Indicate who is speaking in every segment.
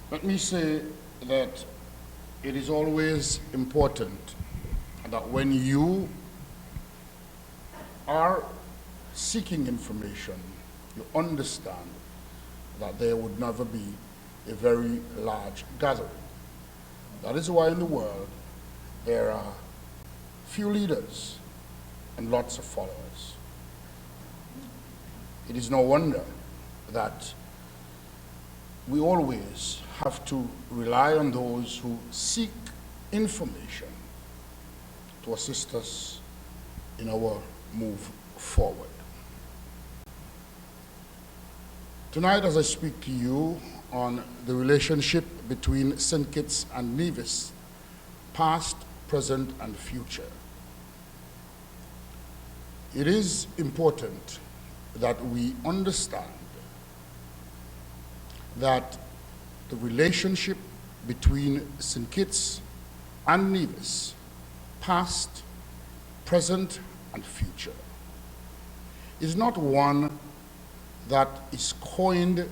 Speaker 1: Let me say that it is always important that when you are seeking information, you understand that there would never be a very large gathering. That is why in the world there are few leaders and lots of followers. It is no wonder that we always have to rely on those who seek information to assist us in our move forward. Tonight, as I speak to you on the relationship between St. Kitts and Nevis, past, present, and future, it is important that we understand that the relationship between St. Kitts and Nevis, past, present, and future, is not one that is coined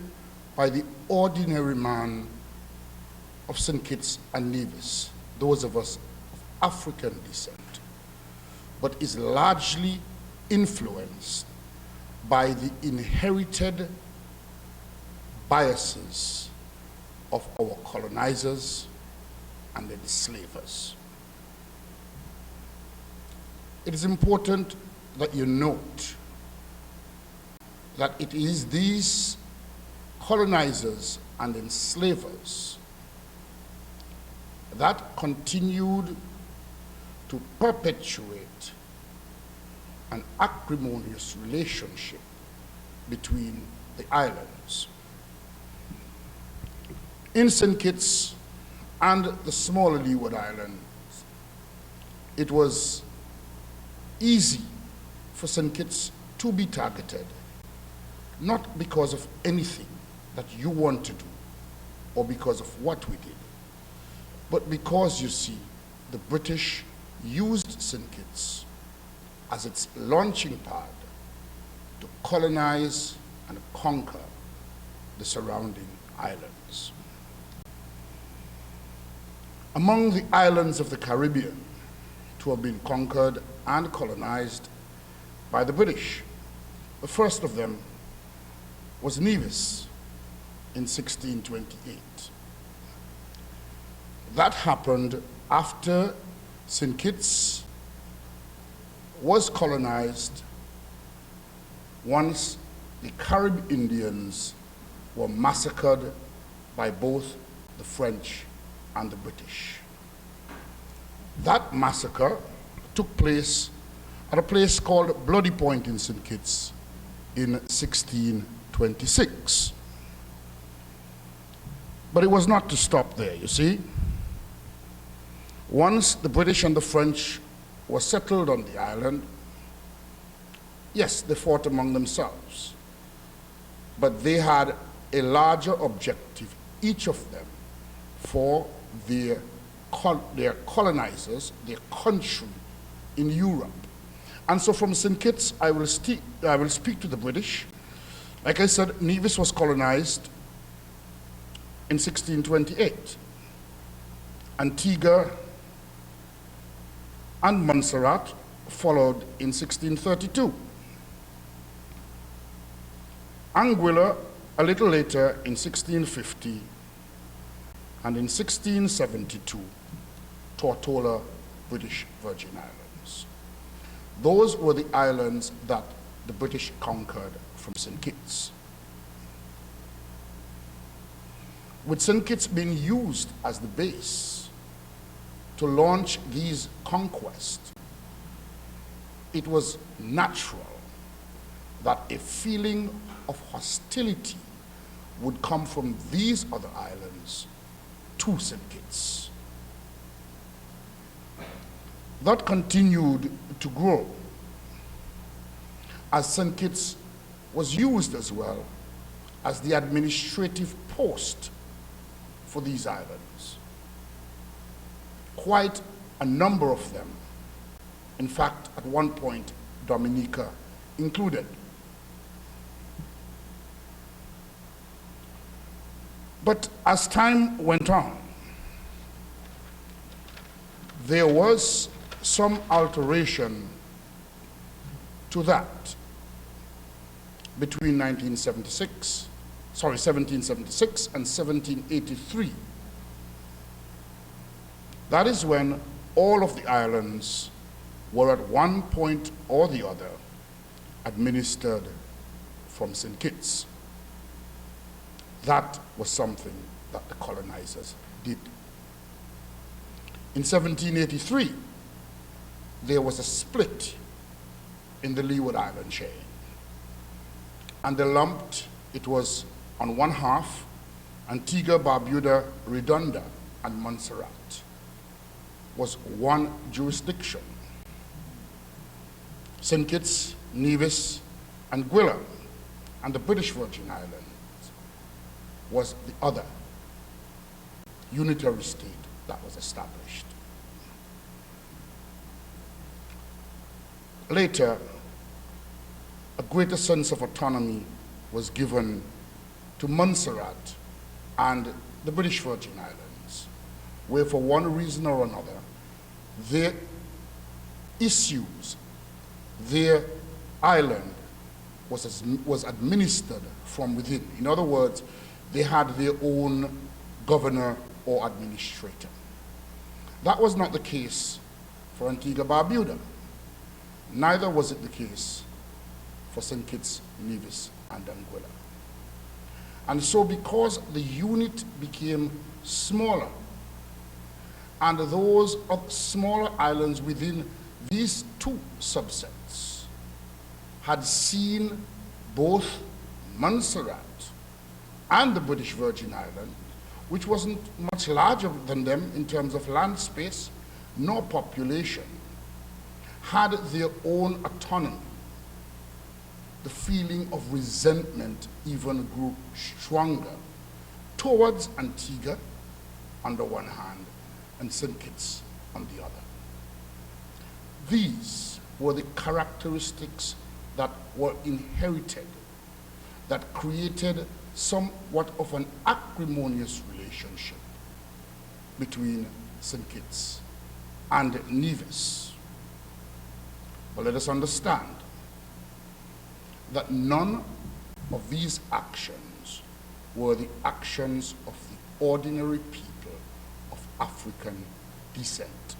Speaker 1: by the ordinary man of St. Kitts and Nevis, those of us of African descent, but is largely influenced by the inherited biases of our colonizers and the enslavers. It is important that you note that it is these colonizers and enslavers that continued to perpetuate an acrimonious relationship between the islands. In St. Kitts and the smaller Leeward Islands, it was easy for St. Kitts to be targeted, not because of anything that you want to do or because of what we did, but because, you see, the British used St. Kitts as its launching pad to colonize and conquer the surrounding islands. Among the islands of the Caribbean to have been conquered and colonized by the British, the first of them was Nevis in 1628. That happened after St. Kitts was colonized once the Carib Indians were massacred by both the French and the British. That massacre took place at a place called Bloody Point in St. Kitts in 1626. But it was not to stop there, you see. Once the British and the French were settled on the island, yes, they fought among themselves, but they had a larger objective, each of them, for their colonizers, their country in Europe. And so from St. Kitts, I will speak to the British. Like I said, Nevis was colonized in 1628. Antigua and Montserrat followed in 1632. Anguilla a little later in 1650, and in 1672, Tortola, British Virgin Islands. Those were the islands that the British conquered from St. Kitts. With St. Kitts being used as the base to launch these conquests, it was natural that a feeling of hostility would come from these other islands to St. Kitts. That continued to grow as St. Kitts was used as well as the administrative post for these islands. Quite a number of them, in fact, at one point, Dominica included. But as time went on, there was some alteration to that between 1776 and 1783. That is when all of the islands were at one point or the other administered from St. Kitts. That was something that the colonizers did. In 1783, there was a split in the Leeward Island chain. And they lumped, it was on one half, Antigua, Barbuda, Redonda, and Montserrat was one jurisdiction. St. Kitts, Nevis, and Anguilla, and the British Virgin Islands was the other unitary state that was established. Later, a greater sense of autonomy was given to Montserrat and the British Virgin Islands, where for one reason or another, their issues, their island was administered from within. In other words, they had their own governor or administrator. That was not the case for Antigua Barbuda. Neither was it the case for St. Kitts, Nevis, and Anguilla. And so because the unit became smaller, and those of smaller islands within these two subsets had seen both Montserrat and the British Virgin Island, which wasn't much larger than them in terms of land space nor population, had their own autonomy. The feeling of resentment even grew stronger towards Antigua on the one hand and St. Kitts on the other. These were the characteristics that were inherited, that created somewhat of an acrimonious relationship between St. Kitts and Nevis. But let us understand that none of these actions were the actions of the ordinary people of African descent.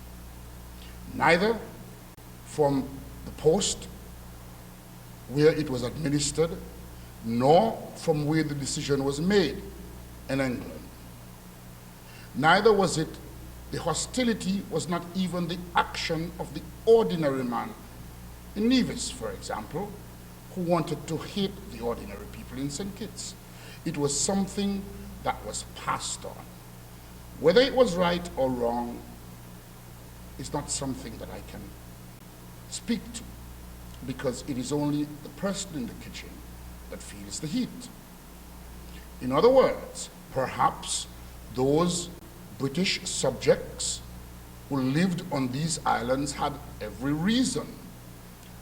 Speaker 1: Neither from the post where it was administered, nor from where the decision was made in England. Neither was it, the hostility was not even the action of the ordinary man in Nevis, for example, who wanted to hate the ordinary people in St. Kitts. It was something that was passed on. Whether it was right or wrong is not something that I can speak to, because it is only the person in the kitchen that feels the heat. In other words, perhaps those British subjects who lived on these islands had every reason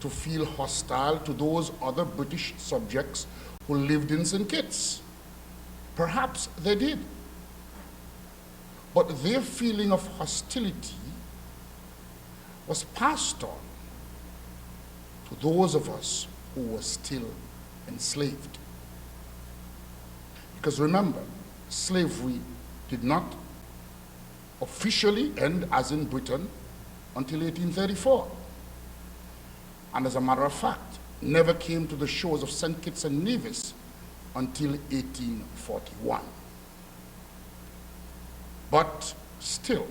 Speaker 1: to feel hostile to those other British subjects who lived in St. Kitts. Perhaps they did. But their feeling of hostility was passed on to those of us who were still enslaved. Because remember, slavery did not officially end, as in Britain, until 1834. And as a matter of fact, never came to the shores of St. Kitts and Nevis until 1841. But still,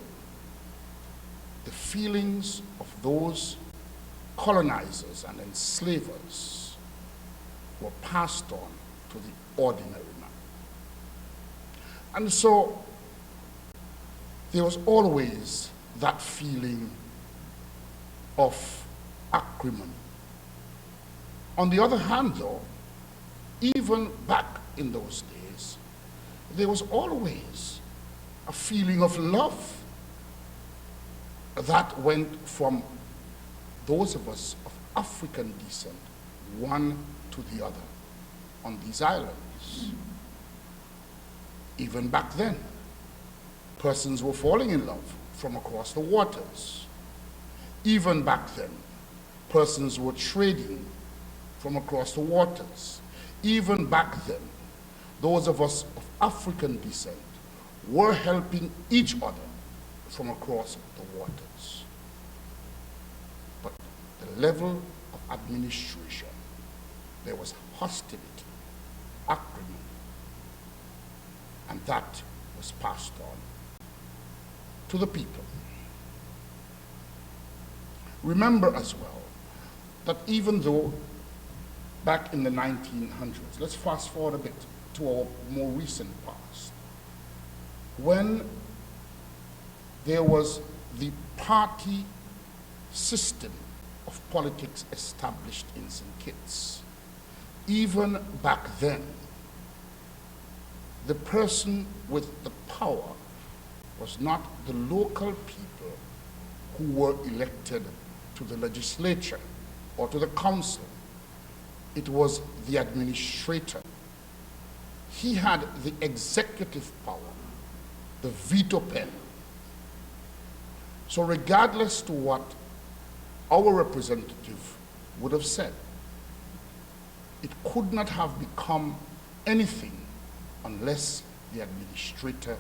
Speaker 1: the feelings of those colonizers and enslavers were passed on to the ordinary man. And so there was always that feeling of acrimony. On the other hand, though, even back in those days, there was always a feeling of love that went from those of us of African descent, one to the other on these islands. Even back then, persons were falling in love from across the waters. Even back then, persons were trading from across the waters. Even back then, those of us of African descent were helping each other from across the waters. But the level of administration, there was hostility, acrimony, and that was passed on to the people. Remember as well that even though back in the 1900s, let's fast forward a bit to our more recent past, when there was the party system of politics established in St. Kitts, even back then, the person with the power was not the local people who were elected to the legislature or to the council. It was the administrator. He had the executive power, the veto pen. So regardless to what our representative would have said, it could not have become anything unless the administrator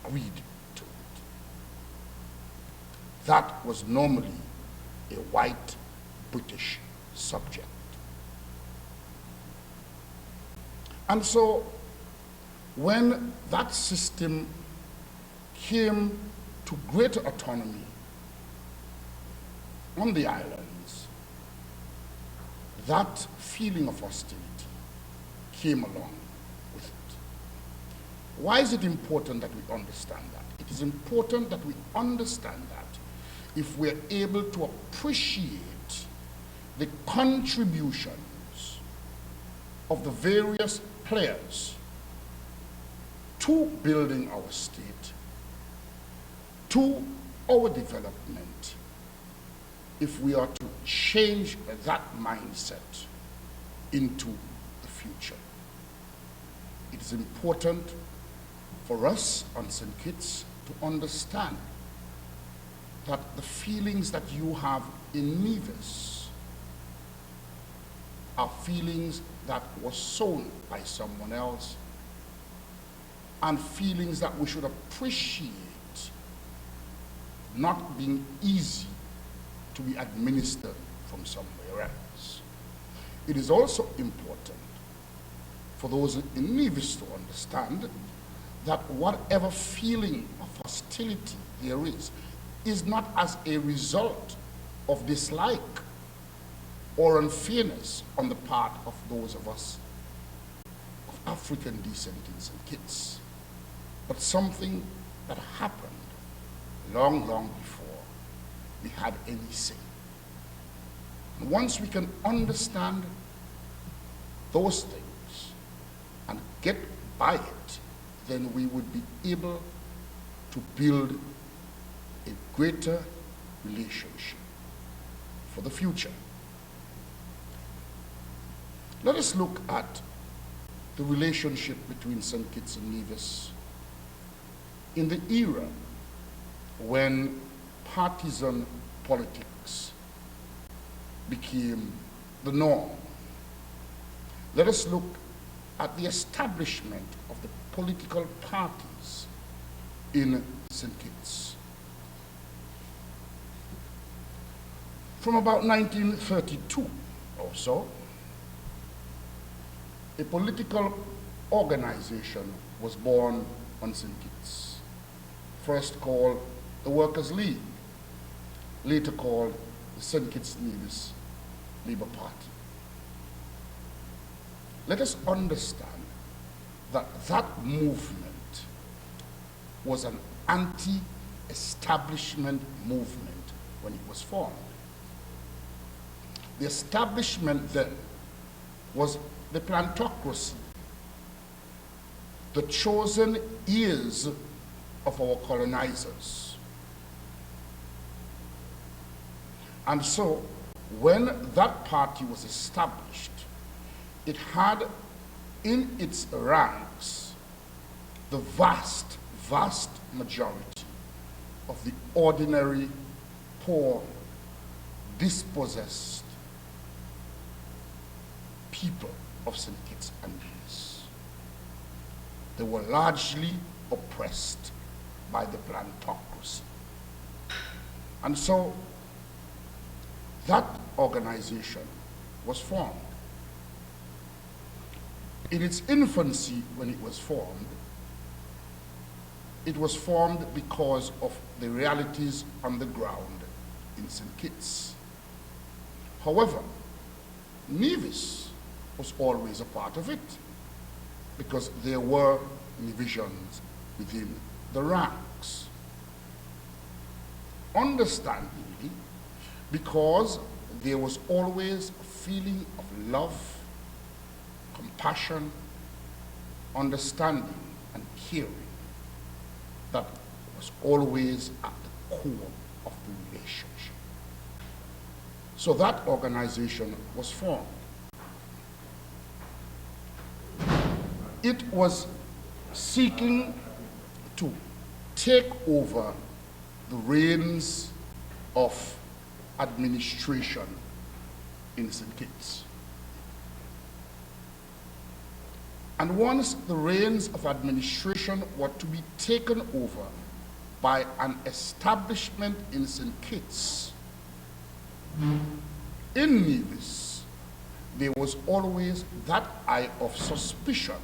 Speaker 1: agreed to it. That was normally a white British subject. And so when that system came to greater autonomy on the islands, that feeling of hostility came along with it. Why is it important that we understand that? It is important that we understand that if we're able to appreciate the contributions of the various players to building our state, to our development, if we are to change that mindset into the future. It is important for us on St. Kitts to understand that the feelings that you have in Nevis are feelings that were sown by someone else, and feelings that we should appreciate not being easy to be administered from somewhere else. It is also important for those in Nevis to understand that whatever feeling of hostility there is not as a result of dislike or unfairness on the part of those of us of African descent in St. Kitts, but something that happened long, long before we had any say. And once we can understand those things and get by it, then we would be able to build a greater relationship for the future. Let us look at the relationship between St. Kitts and Nevis in the era when partisan politics became the norm. Let us look at the establishment of the political parties in St. Kitts. From about 1932 or so, a political organization was born on St. Kitts, first called the Workers' League, later called the St. Kitts-NEVIS Labour Party. Let us understand that that movement was an anti-establishment movement when it was formed. The establishment then was the plantocracy, the chosen ears of our colonizers. And so, when that party was established, it had in its ranks the vast, vast majority of the ordinary, poor, dispossessed people of St. Kitts and Nevis. They were largely oppressed by the plantocracy. And so that organization was formed. In its infancy, when it was formed because of the realities on the ground in St. Kitts. However, Nevis was always a part of it because there were divisions within the ranks. Understandably, because there was always a feeling of love, compassion, understanding, and caring that was always at the core of the relationship. So that organization was formed. It was seeking to take over the reins of administration in St. Kitts. And once the reins of administration were to be taken over by an establishment in St. Kitts, in Nevis, there was always that eye of suspicion.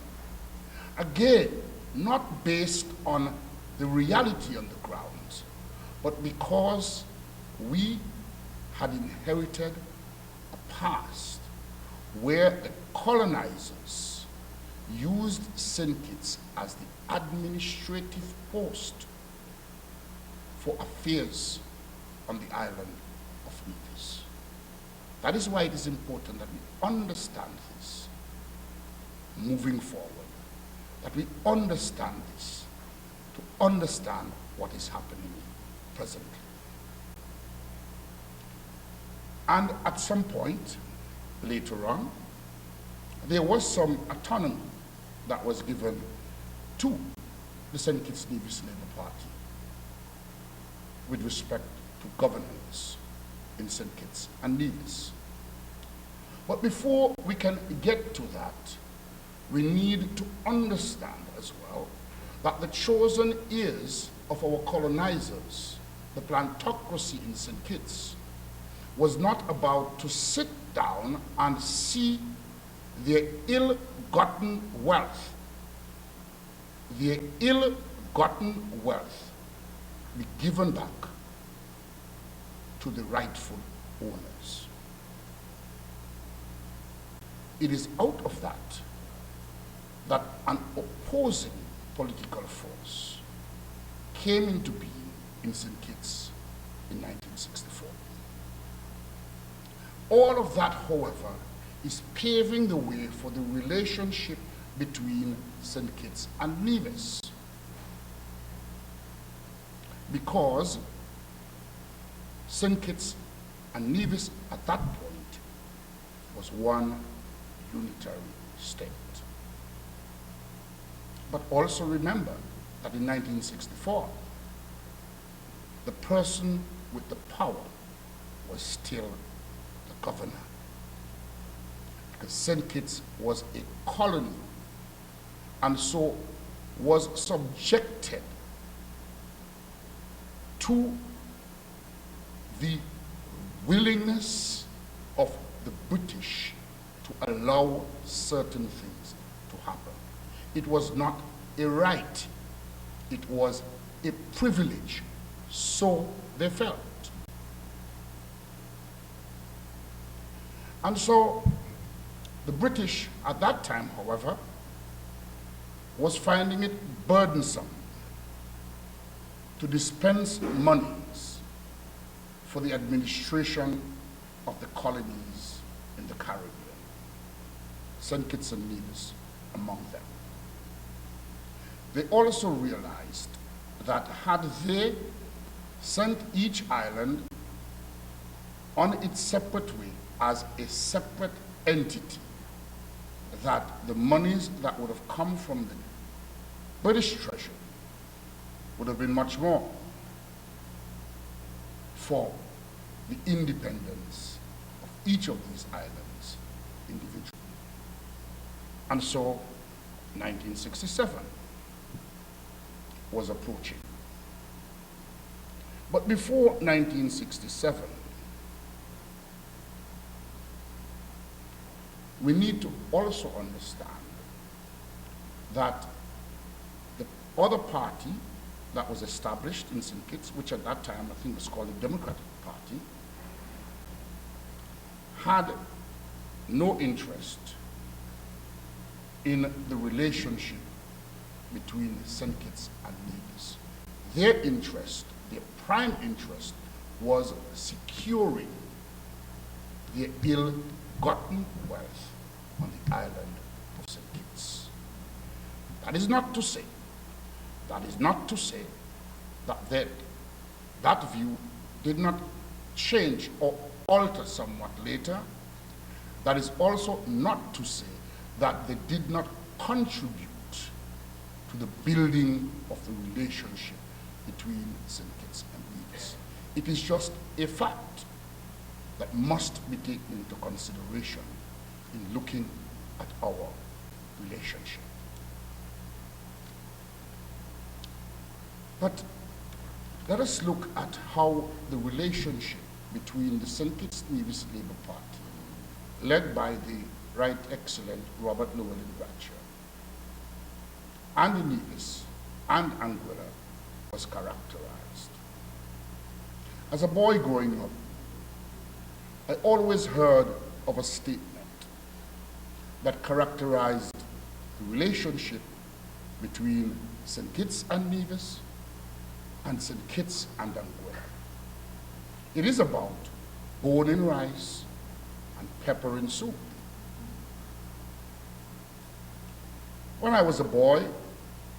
Speaker 1: Again, not based on the reality on the ground, but because we had inherited a past where the colonizers used St. Kitts as the administrative post for affairs on the island of Nevis. That is why it is important that we understand this moving forward, that we understand this to understand what is happening presently. And at some point later on, there was some autonomy that was given to the St. Kitts-Nevis Labour Party with respect to governance in St. Kitts and Nevis. But before we can get to that, we need to understand as well that the chosen ears of our colonizers, the plantocracy in St. Kitts, was not about to sit down and see their ill-gotten wealth, be given back to the rightful owners. It is out of that that an opposing political force came into being in St. Kitts in 1964. All of that, however, is paving the way for the relationship between St. Kitts and Nevis, because St. Kitts and Nevis at that point was one unitary state. But also remember that in 1964, the person with the power was still the governor, because St. Kitts was a colony and so was subjected to the willingness of the British to allow certain things to happen. It was not a right, it was a privilege, so they felt. And so the British at that time, however, was finding it burdensome to dispense monies for the administration of the colonies in the Caribbean, St. Kitts and Nevis among them. They also realized that had they sent each island on its separate way as a separate entity, that the monies that would have come from the British treasure would have been much more for the independence of each of these islands individually. And so 1967 was approaching. But before 1967, we need to also understand that the other party that was established in St. Kitts, which at that time I think was called the Democratic Party, had no interest in the relationship between St. Kitts and Nevis. Their interest, their prime interest, was securing their ill-gotten wealth on the island of St. Kitts. That is not to say that that view did not change or alter somewhat later. That is also not to say that they did not contribute to the building of the relationship between St. Kitts and Nevis. It is just a fact that must be taken into consideration in looking at our relationship. But let us look at how the relationship between the St. Kitts-Nevis Labour Party, led by the Right Excellent Robert Llewellyn-Bradshaw, and the Nevis and Anguilla was characterized. As a boy growing up, I always heard of a statement that characterized the relationship between St. Kitts and Nevis and St. Kitts and Anguilla. It is about bone in rice and pepper in soup. When I was a boy,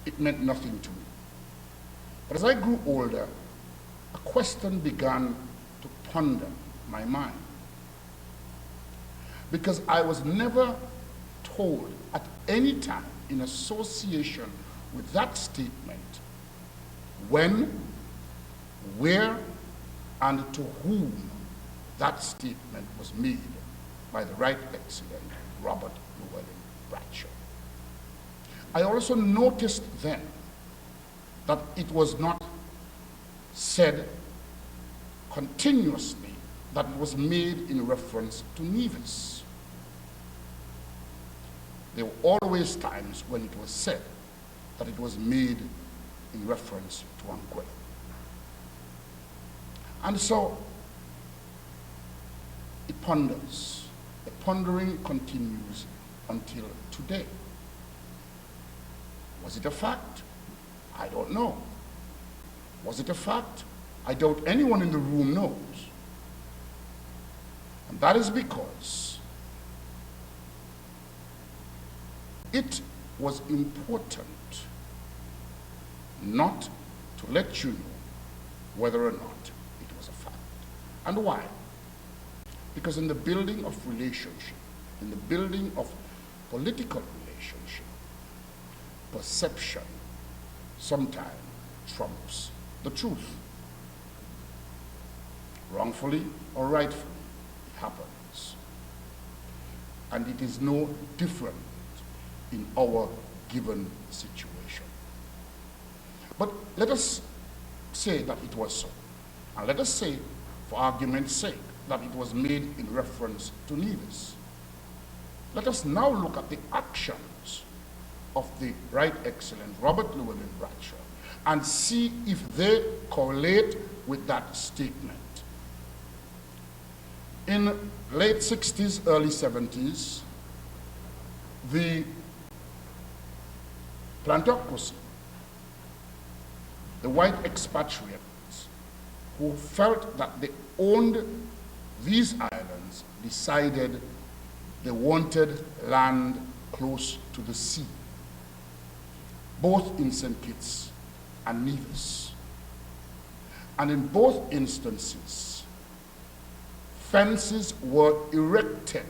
Speaker 1: it meant nothing to me. But as I grew older, a question began to ponder my mind. Because I was never told at any time in association with that statement when, where, and to whom that statement was made by the Right Excellent Robert Llewellyn-Bradshaw. I also noticed then that it was not said continuously, that it was made in reference to Nevis. There were always times when it was said that it was made in reference to Anguilla. And so it ponders. The pondering continues until today. Was it a fact? I don't know. Was it a fact? I doubt anyone in the room knows. And that is because it was important not to let you know whether or not it was a fact. And why? Because in the building of relationship, in the building of political relationship, perception sometimes trumps the truth. Wrongfully or rightfully, it happens. And it is no different in our given situation. But let us say that it was so. And let us say, for argument's sake, that it was made in reference to Nevis. Let us now look at the actions of the Right Excellent Robert Llewellyn-Bradshaw and see if they correlate with that statement. In late 60s, early 70s, the plantocracy, the white expatriates who felt that they owned these islands, decided they wanted land close to the sea, both in St. Kitts and Nevis. And in both instances, fences were erected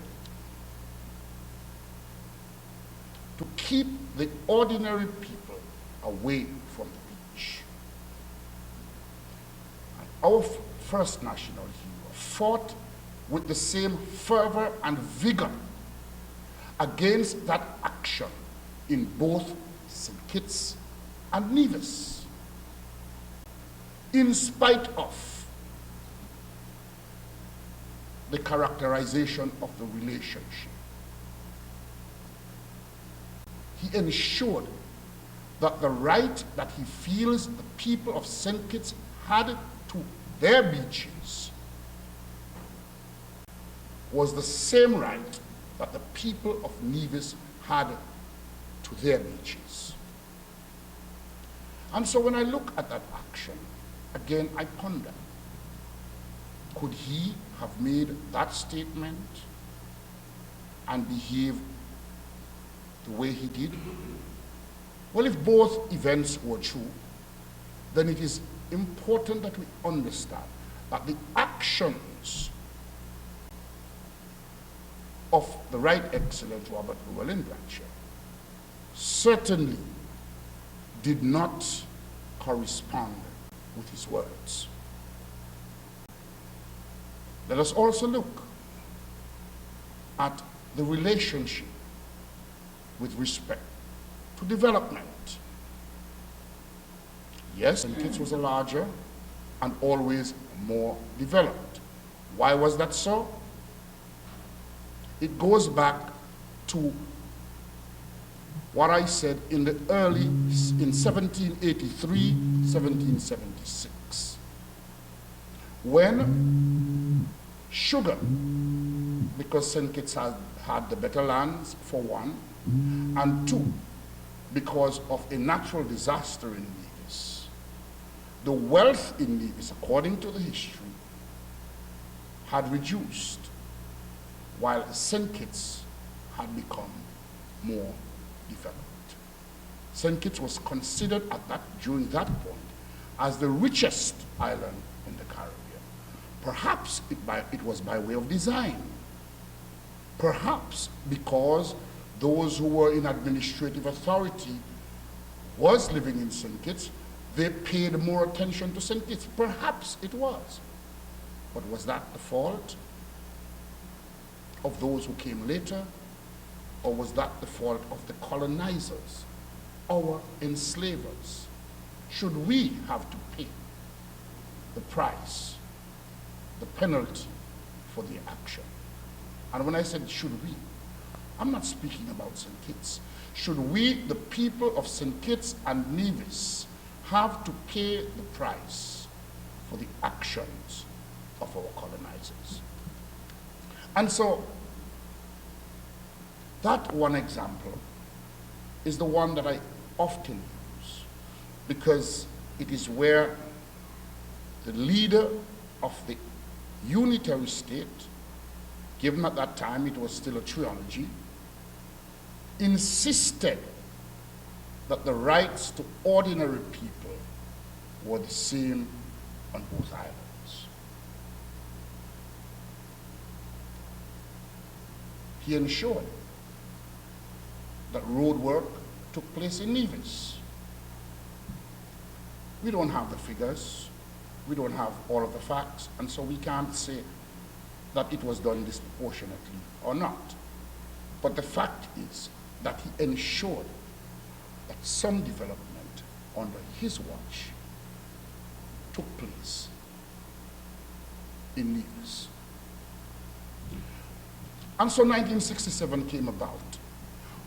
Speaker 1: to keep the ordinary people away from the beach. And our first national hero fought with the same fervor and vigor against that action in both St. Kitts and Nevis, in spite of the characterization of the relationship. He ensured that the right that he feels the people of St. Kitts had to their beaches was the same right that the people of Nevis had to their beaches. And so when I look at that action, again I ponder, could he have made that statement and behave the way he did? Well, if both events were true, then it is important that we understand that the actions of the Right Excellent Robert Llewellyn Blanchard certainly did not correspond with his words. Let us also look at the relationship with respect to development. Yes, St. Kitts was a larger and always more developed. Why was that so? It goes back to what I said in 1783, 1776, when sugar, because St. Kitts had the better lands, for one, and two, because of a natural disaster in Nevis, the wealth in Nevis, according to the history, had reduced, while St. Kitts had become more developed. St. Kitts was considered during that point as the richest island in the Caribbean. Perhaps it was by way of design. Perhaps because those who were in administrative authority was living in St. Kitts, they paid more attention to St. Kitts. Perhaps it was. But was that the fault of those who came later? Or was that the fault of the colonizers, our enslavers? Should we have to pay the price, the penalty for the action? And when I said should we, I'm not speaking about St. Kitts. Should we, the people of St. Kitts and Nevis, have to pay the price for the actions of our colonizers? And so, that one example is the one that I often use, because it is where the leader of the unitary state, given at that time it was still a trilogy, insisted that the rights to ordinary people were the same on both islands. He ensured that road work took place in Nevis. We don't have the figures, we don't have all of the facts, and so we can't say that it was done disproportionately or not. But the fact is that he ensured that some development under his watch took place in Nevis. And so 1967 came about,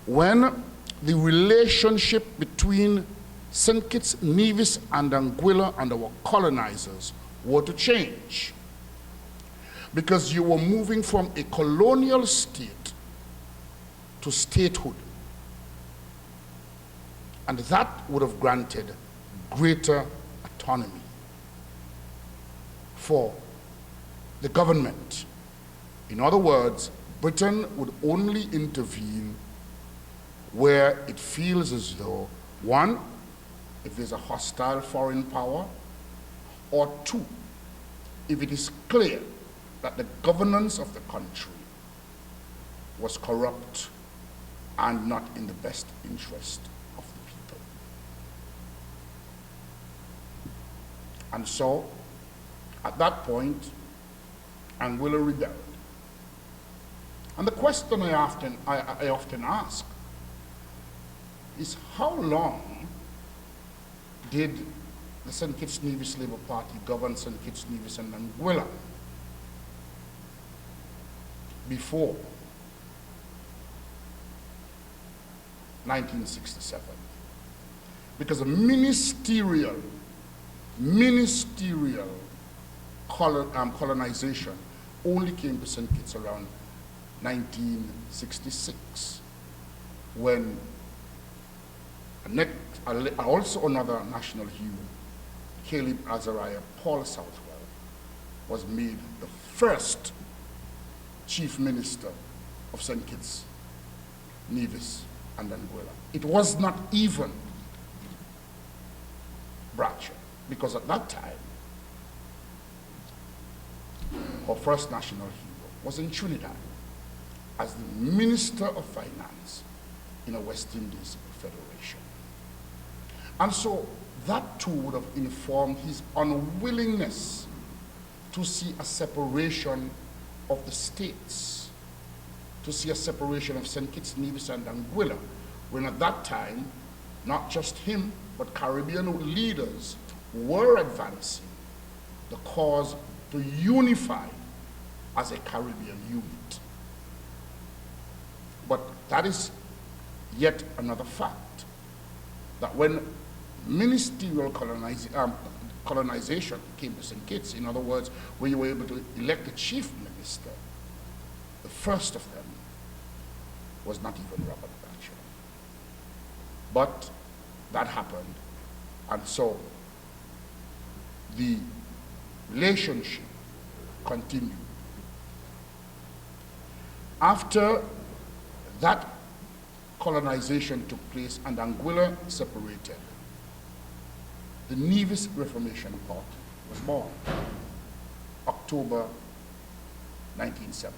Speaker 1: when the relationship between St. Kitts, Nevis, and Anguilla and our colonizers were to change, because you were moving from a colonial state to statehood. And that would have granted greater autonomy for the government. In other words, Britain would only intervene where it feels as though, one, if there's a hostile foreign power, or two, if it is clear that the governance of the country was corrupt and not in the best interest of the people. And so, at that point, Anguilla rebelled. And the question I often ask is, how long did the St. Kitts-Nevis Labour Party govern St. Kitts-Nevis and Anguilla before 1967? Because a ministerial colonization only came to St. Kitts around 1966, when also another national hero, Caleb Azariah Paul Southwell, was made the first chief minister of St. Kitts, Nevis, and Anguilla. It was not even Bradshaw, because at that time, our first national hero was in Trinidad as the Minister of Finance in a West Indies Federation. And so that too would have informed his unwillingness to see a separation of the states, to see a separation of St. Kitts, Nevis, and Anguilla, when at that time, not just him, but Caribbean leaders were advancing the cause to unify as a Caribbean unit. But that is yet another fact, that when ministerial colonization came to St. Kitts, in other words, where you were able to elect a chief minister, the first of them was not even Robert Bradshaw. But that happened, and so the relationship continued. After that colonization took place and Anguilla separated, the Nevis Reformation Party was born, October 1970.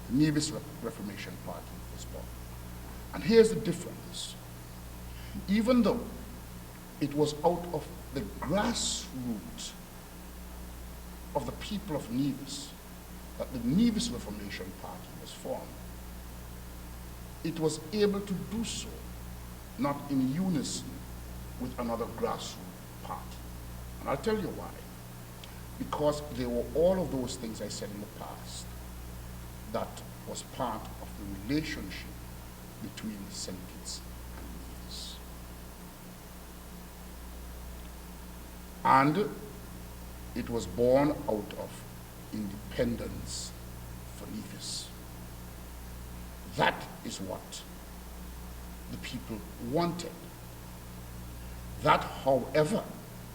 Speaker 1: The Nevis Reformation Party was born. And here's the difference. Even though it was out of the grassroots of the people of Nevis that the Nevis Reformation Party was formed, it was able to do so not in unison with another grassroots party. And I'll tell you why. Because there were all of those things I said in the past that was part of the relationship between St. Kitts and Nevis. And it was born out of independence for Nevis. That is what the people wanted. That, however,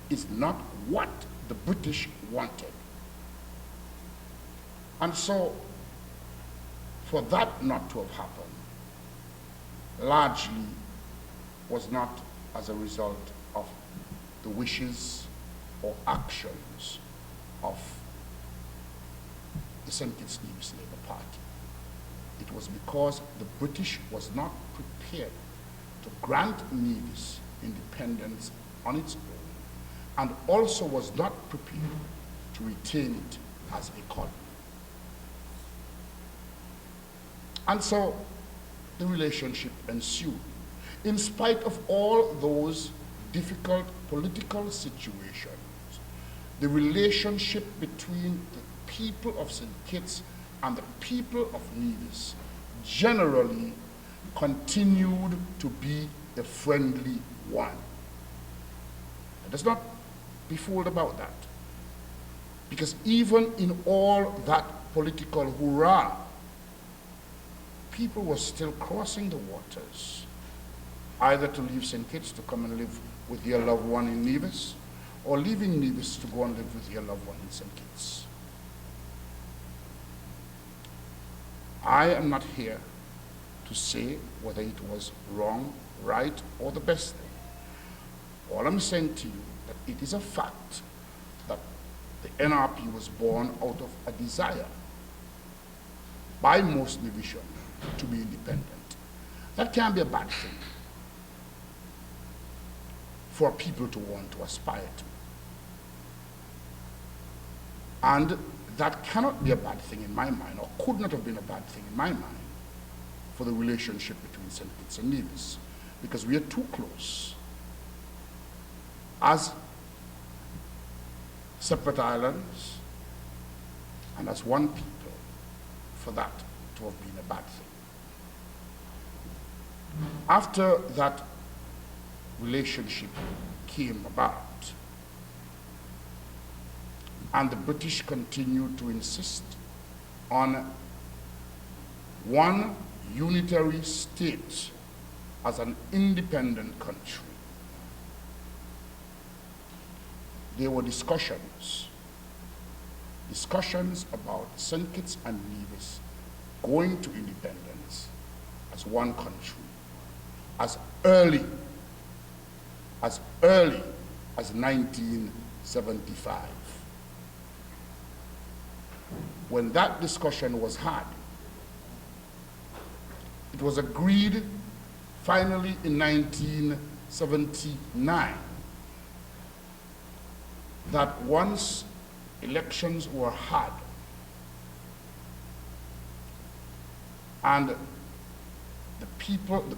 Speaker 1: is not what the British wanted. And so, for that not to have happened, largely was not as a result of the wishes or actions of the St. Kitts-Nevis Labour Party. It was because the British was not prepared to grant Nevis independence on its own, and also was not prepared to retain it as a colony. And so the relationship ensued. In spite of all those difficult political situations, the relationship between the people of St. Kitts and the people of Nevis generally continued to be a friendly one. Let us not be fooled about that. Because even in all that political hurrah, people were still crossing the waters, either to leave St. Kitts to come and live with their loved one in Nevis, or leaving Nevis to go and live with their loved one in St. Kitts. I am not here to say whether it was wrong, right, or the best thing. All I'm saying to you that it is a fact that the NRP was born out of a desire by most Nevisians to be independent. That can't be a bad thing for people to want to aspire to. And that cannot be a bad thing in my mind, or could not have been a bad thing in my mind, for the relationship between St. Kitts and Nevis, because we are too close as separate islands and as one people for that to have been a bad thing. After that relationship came about, and the British continued to insist on one unitary state as an independent country, there were discussions about St. Kitts and Nevis going to independence as one country as early as 1975. When that discussion was had, it was agreed finally in 1979 that once elections were had and the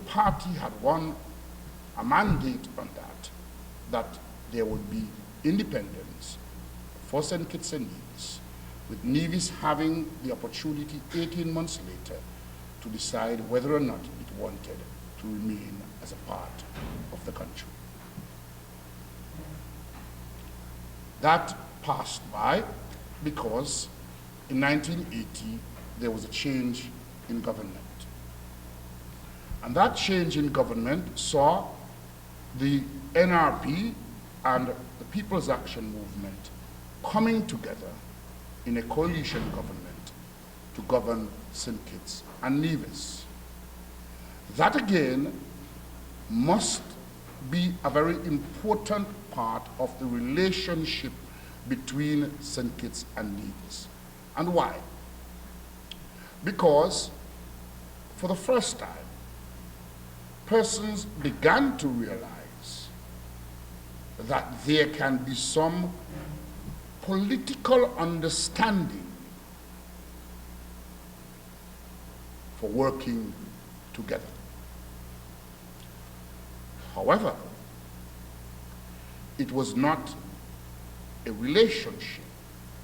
Speaker 1: party had won a mandate on that there would be independence for St. Kitts and Nevis, with Nevis having the opportunity 18 months later to decide whether or not it wanted to remain as a part of the country. That passed by because in 1980 there was a change in government. And that change in government saw the NRP and the People's Action Movement coming together in a coalition government to govern St. Kitts and Nevis. That again must be a very important part of the relationship between St. Kitts and Nevis. And why? Because for the first time, persons began to realize that there can be some political understanding for working together. However, it was not a relationship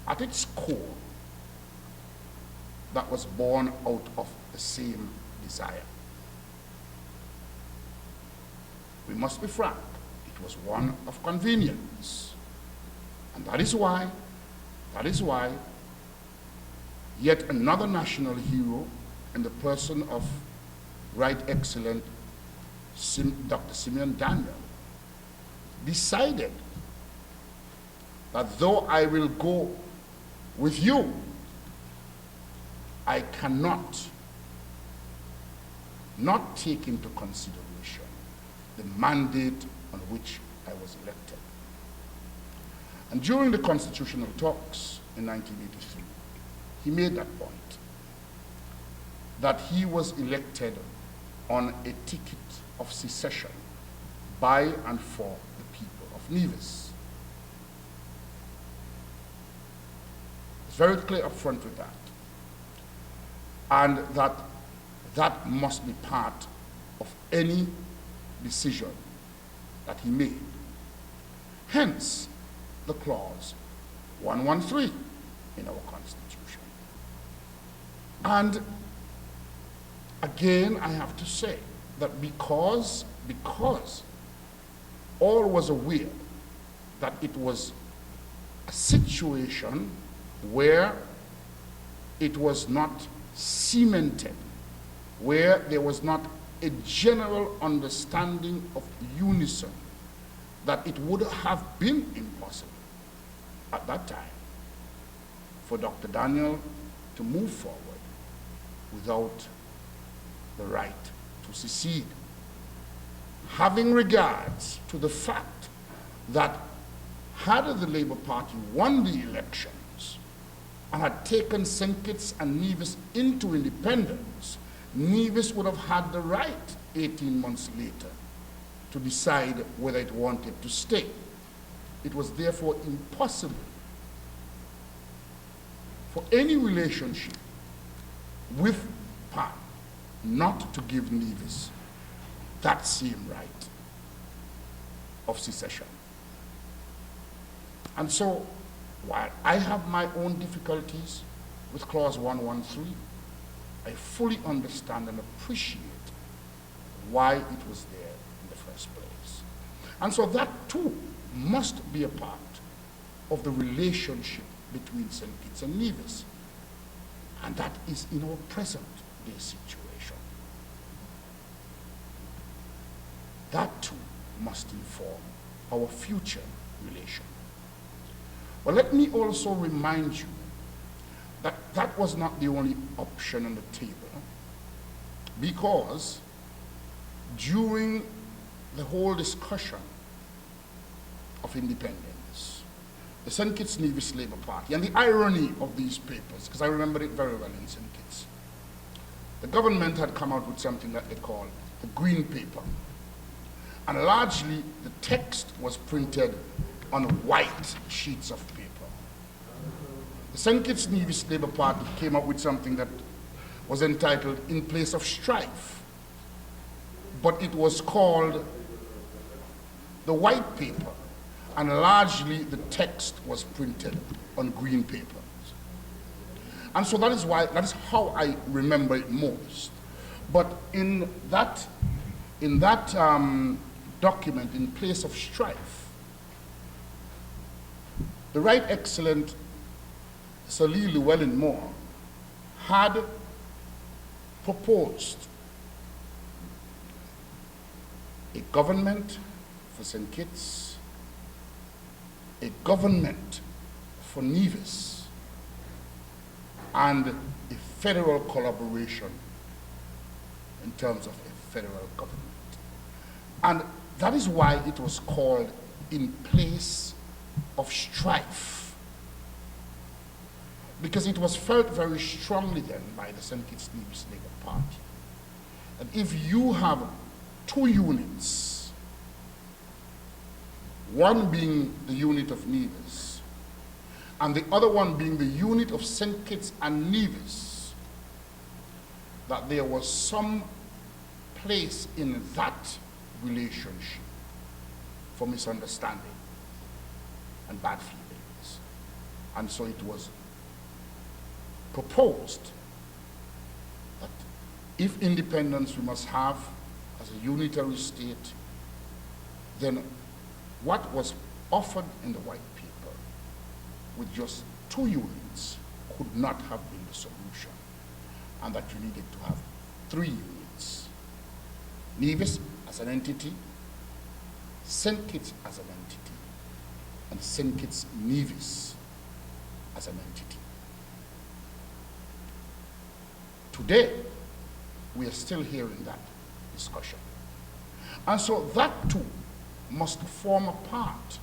Speaker 1: at its core that was born out of the same desire. We must be frank, it was one of convenience. And that is why yet another national hero in the person of Right Excellent Dr. Simeon Daniel decided that though I will go with you, I cannot not take into consideration the mandate on which I was elected. And during the constitutional talks in 1983, he made that point, that he was elected on a ticket of secession by and for the people of Nevis. It's very clear up front with that. And that must be part of any decision that he made. Hence, the clause 113 in our Constitution. And again, I have to say that because all was aware that it was a situation where it was not cemented, where there was not a general understanding of unison, that it would have been impossible at that time for Dr. Daniel to move forward without the right to secede. Having regards to the fact that had the Labour Party won the elections and had taken St. Kitts and Nevis into independence, Nevis would have had the right 18 months later to decide whether it wanted to stay. It was therefore impossible for any relationship with Pan not to give Nevis that same right of secession. And so, while I have my own difficulties with Clause 113, I fully understand and appreciate why it was there in the first place. And so that too must be a part of the relationship between St. Kitts and Nevis. And that is in our present day situation. That too must inform our future relation. But let me also remind you that that was not the only option on the table, because during the whole discussion of independence, the St. Kitts-Nevis Labour Party, and the irony of these papers, because I remember it very well in St. Kitts, the government had come out with something that they called the Green Paper. And largely, the text was printed on white sheets of paper. The St. Kitts-Nevis Labour Party came up with something that was entitled In Place of Strife, but it was called the White Paper, and largely the text was printed on green paper. And so that is how I remember it most. But in that document, In Place of Strife, the Right Excellent Sir Lee Llewellyn Moore had proposed a government for St. Kitts, a government for Nevis, and a federal collaboration in terms of a federal government. And that is why it was called In Place of Strife, because it was felt very strongly then by the St. Kitts-Nevis Labour Party that if you have two units, one being the unit of Nevis and the other one being the unit of St. Kitts and Nevis, that there was some place in that relationship for misunderstanding and bad feelings. And so it was proposed that if independence we must have as a unitary state, then what was offered in the white paper with just two units could not have been the solution, and that you needed to have three units. Nevis as an entity, St. Kitts as an entity, and St. Kitts-Nevis as an entity. Today, we are still hearing that discussion. And so that too must form a part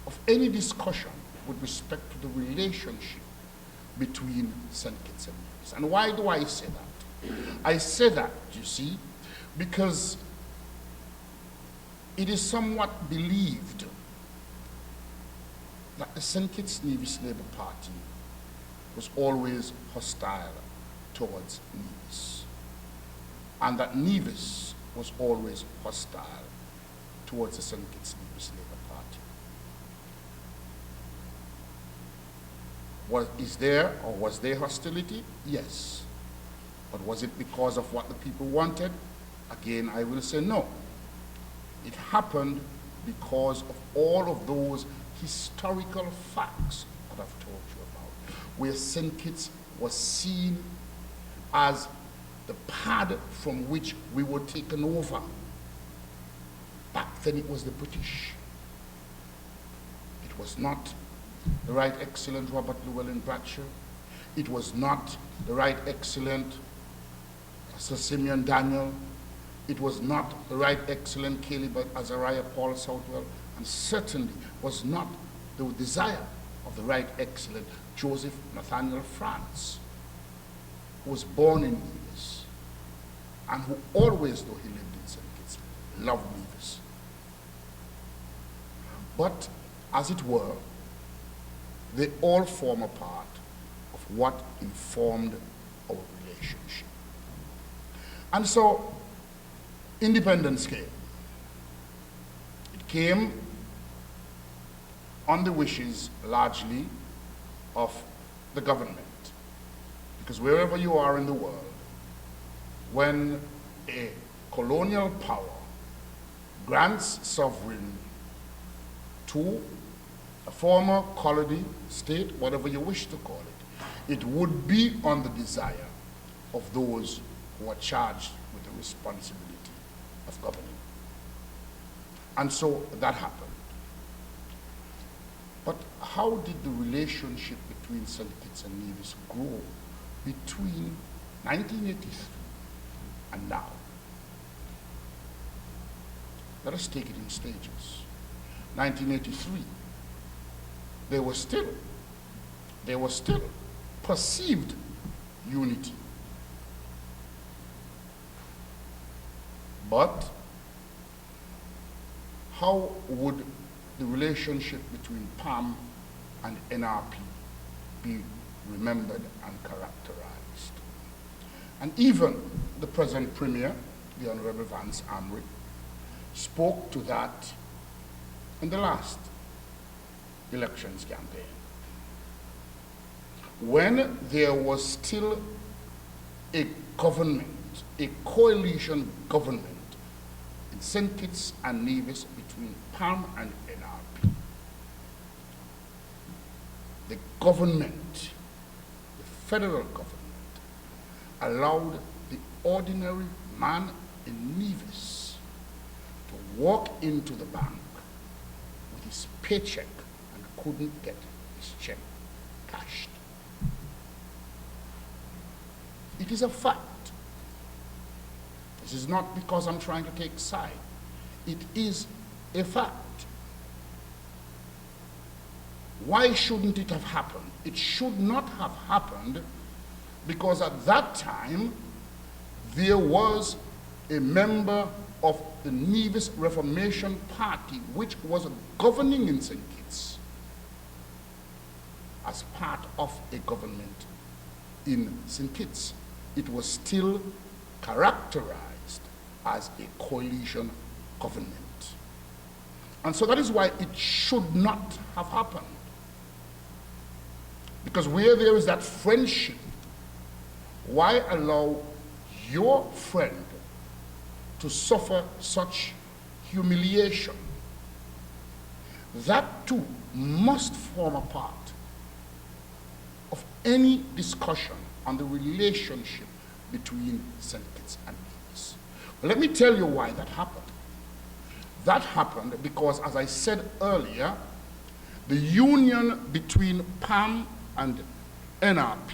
Speaker 1: of any discussion with respect to the relationship between St. Kitts and Nevis. And why do I say that? I say that, you see, because it is somewhat believed that the St. Kitts-Nevis Labour Party was always hostile towards Nevis, and that Nevis was always hostile towards the St. Kitts-Nevis Labour Party. Was there hostility? Yes. But was it because of what the people wanted? Again, I will say no. It happened because of all of those historical facts that I've told you about, where St. Kitts was seen as the pad from which we were taken over. Back then it was the British. It was not the Right Excellent Robert Llewellyn Bradshaw. It was not the Right Excellent Sir Simeon Daniel. It was not the Right Excellent Caleb Azariah Paul Southwell, and certainly was not the desire of the Right Excellent Joseph Nathaniel France, who was born in Nevis and who always, though he lived in St. Kitts, loved Nevis. But, as it were, they all form a part of what informed our relationship. And so independence came. It came on the wishes largely of the government. Because wherever you are in the world, when a colonial power grants sovereignty to a former colony, state, whatever you wish to call it, it would be on the desire of those who are charged with the responsibility of governing. And so that happened. But how did the relationship between St. Kitts and Nevis grow between 1983 and now? Let us take it in stages. 1983, there was still perceived unity. But how would the relationship between PAM and NRP be remembered and characterized? And even the present Premier, the Honorable Vance Amri, spoke to that in the last elections campaign, when there was still a government, a coalition government in St. Kitts and Nevis between PAM and NRP. The government, the federal government, allowed the ordinary man in Nevis to walk into the bank with his paycheck and couldn't get his check cashed. It is a fact. This is not because I'm trying to take side. It is a fact. Why shouldn't it have happened? It should not have happened because at that time there was a member of the Nevis Reformation Party which was governing in St. Kitts as part of a government in St. Kitts. It was still characterized as a coalition government. And so that is why it should not have happened. Because where there is that friendship, why allow your friend to suffer such humiliation? That too must form a part of any discussion on the relationship between St. Kitts and Nevis. Let me tell you why that happened. That happened because, as I said earlier, the union between PAM and NRP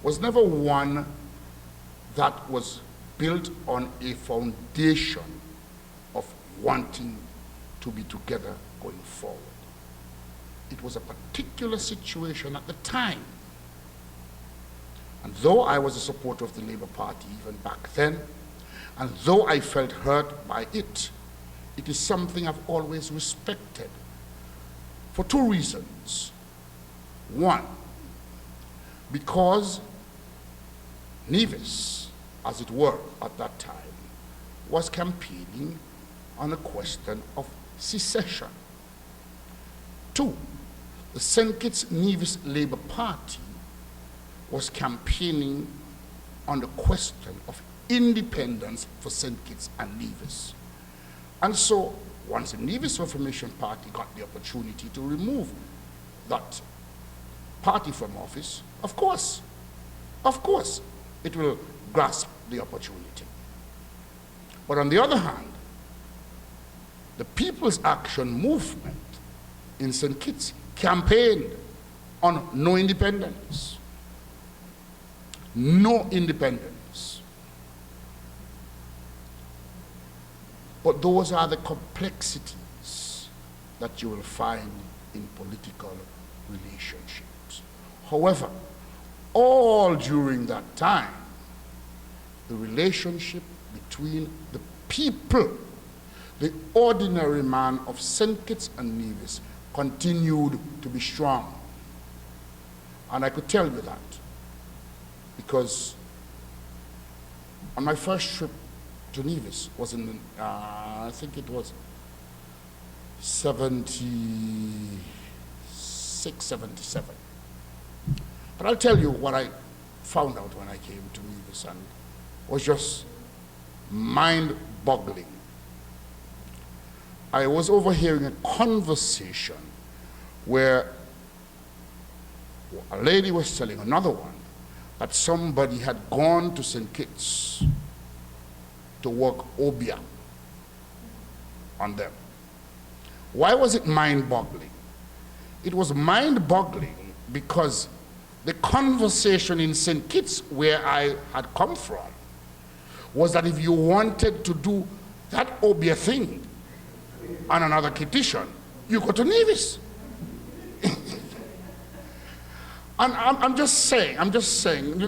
Speaker 1: was never one that was built on a foundation of wanting to be together going forward. It was a particular situation at the time. And though I was a supporter of the Labour Party even back then, and though I felt hurt by it, it is something I've always respected for two reasons. One, because Nevis, as it were at that time, was campaigning on a question of secession. Two, the St. Kitts-Nevis Labour Party was campaigning on the question of independence for St. Kitts and Nevis. And so, once the Nevis Reformation Party got the opportunity to remove that party from office, of course, it will grasp the opportunity. But on the other hand, the People's Action Movement in St. Kitts campaigned on no independence. No independence. But those are the complexities that you will find in political relationships. However, all during that time, the relationship between the people, the ordinary man of St. Kitts and Nevis, continued to be strong. And I could tell you that because on my first trip to Nevis was in, I think it was 76, 77. But I'll tell you what I found out when I came to Nevis, and was just mind-boggling. I was overhearing a conversation where a lady was telling another one that somebody had gone to St. Kitts to work obia on them. Why was it mind-boggling? It was mind-boggling because the conversation in St. Kitts, where I had come from, was that if you wanted to do that obia thing on another Kittitian, you go to Nevis. And I'm just saying,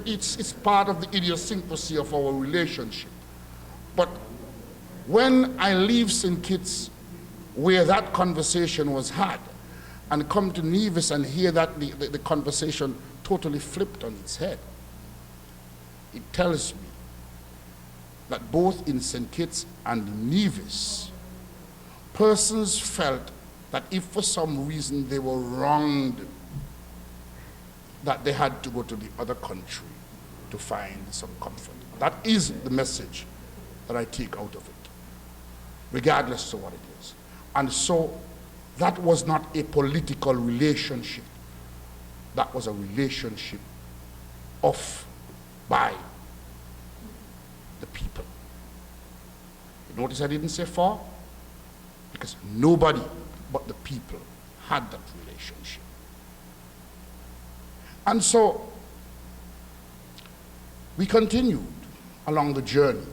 Speaker 1: it's part of the idiosyncrasy of our relationship. But when I leave St. Kitts, where that conversation was had, and come to Nevis and hear that the conversation totally flipped on its head, it tells me that both in St. Kitts and Nevis, persons felt that if for some reason they were wronged, that they had to go to the other country to find some comfort. That is the message that I take out of it, regardless of what it is. And so that was not a political relationship. That was a relationship of, by the people. You notice I didn't say for? Because nobody but the people had that relationship. And so we continued along the journey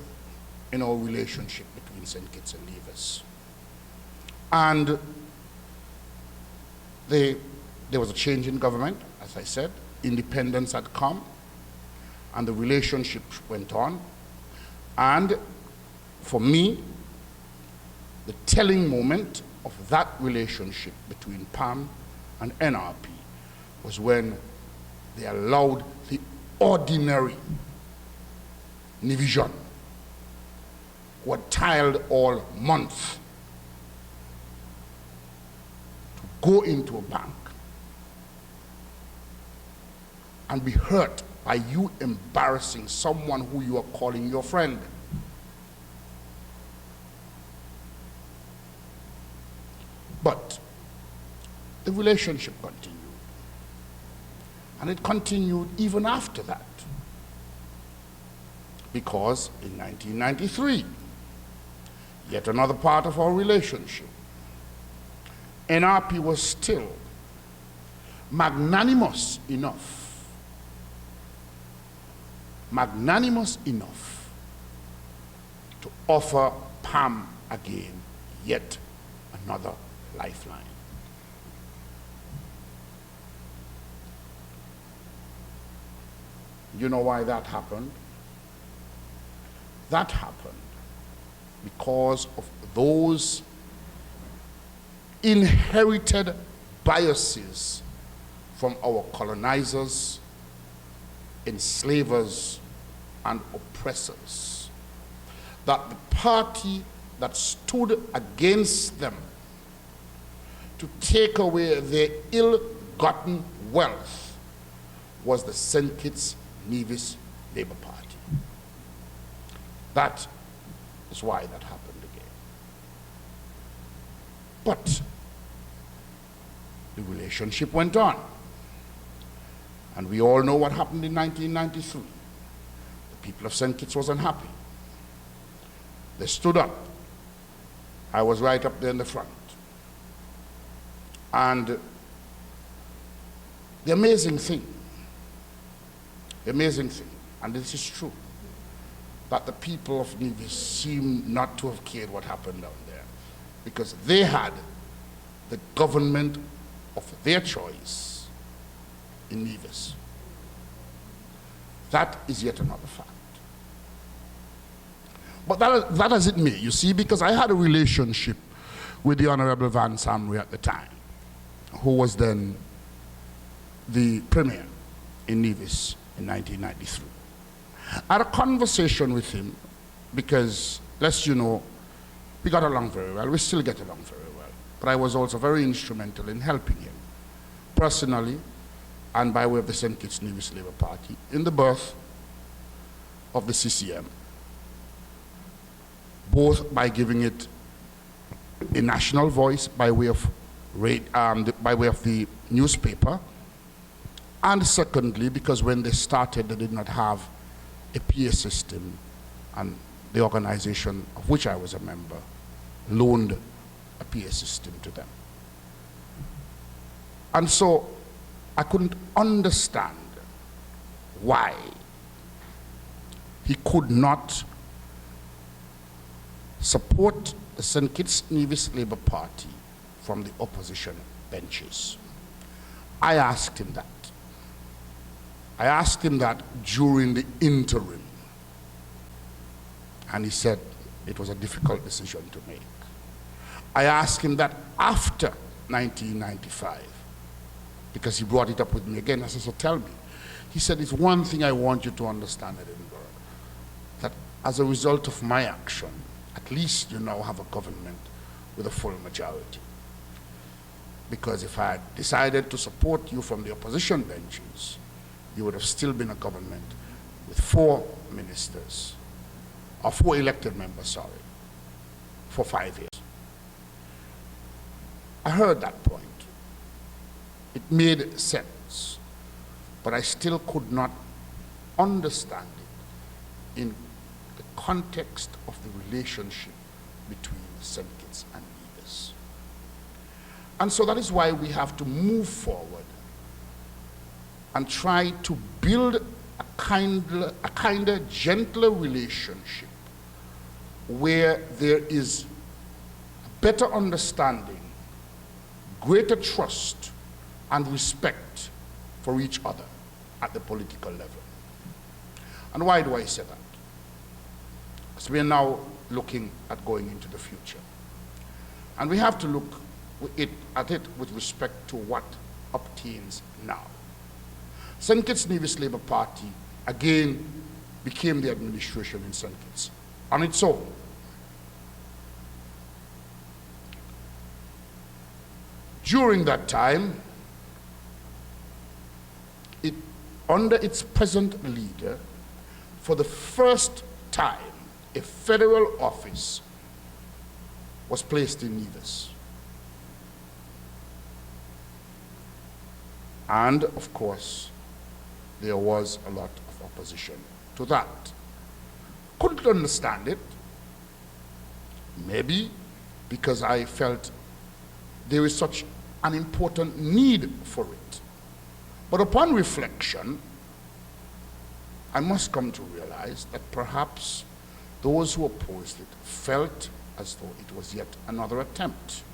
Speaker 1: in our relationship between St. Kitts and Nevis. And there was a change in government, as I said. Independence had come, and the relationship went on. And for me, the telling moment of that relationship between PAM and NRP was when they allowed the ordinary Nevision, who had toiled all month, to go into a bank and be hurt by you embarrassing someone who you are calling your friend. But the relationship continued. And it continued even after that. Because in 1993, yet another part of our relationship, NRP was still magnanimous enough to offer PAM again yet another lifeline. You know why that happened? That happened because of those inherited biases from our colonizers, enslavers, and oppressors, that the party that stood against them to take away their ill-gotten wealth was the St. Kitts-NEVIS Labour Party. That is why that happened again. But the relationship went on. And we all know what happened in 1993. The people of St. Kitts was unhappy. They stood up. I was right up there in the front. And the amazing thing, and this is true, that the people of Nevis seem not to have cared what happened down there, because they had the government of their choice in Nevis. That is yet another fact. But that as it may, you see, because I had a relationship with the Honorable Van Samry at the time, who was then the Premier in Nevis in 1993. I had a conversation with him because, lest you know, we got along very well. We still get along very well. But I was also very instrumental in helping him, personally, and by way of the St. Kitts-NEVIS Labour Party, in the birth of the CCM, both by giving it a national voice by way of the newspaper, and secondly, because when they started, they did not have a PA system, and the organization of which I was a member loaned a PA system to them. And so I couldn't understand why he could not support the St. Kitts-NEVIS Labour Party from the opposition benches. I asked him that. I asked him that during the interim, and he said it was a difficult decision to make. I asked him that after 1995, because he brought it up with me again. I said, so tell me. He said, it's one thing I want you to understand, Edinburgh, that as a result of my action, at least you now have a government with a full majority. Because if I had decided to support you from the opposition benches, you would have still been a government with 4 ministers, or 4 elected members, sorry, for 5 years. I heard that point. It made sense, but I still could not understand it in the context of the relationship between St. Kitts and Nevis. And so that is why we have to move forward and try to build a kinder, gentler relationship where there is a better understanding, greater trust, and respect for each other at the political level. And why do I say that? Because we are now looking at going into the future. And we have to look at it with respect to what obtains now. St. Kitts-NEVIS Labour Party again became the administration in St. Kitts on its own. During that time, under its present leader, for the first time, a federal office was placed in Nevis. And, of course, there was a lot of opposition to that. Couldn't understand it, maybe because I felt there is such an important need for it. But upon reflection, I must come to realize that perhaps those who opposed it felt as though it was yet another attempt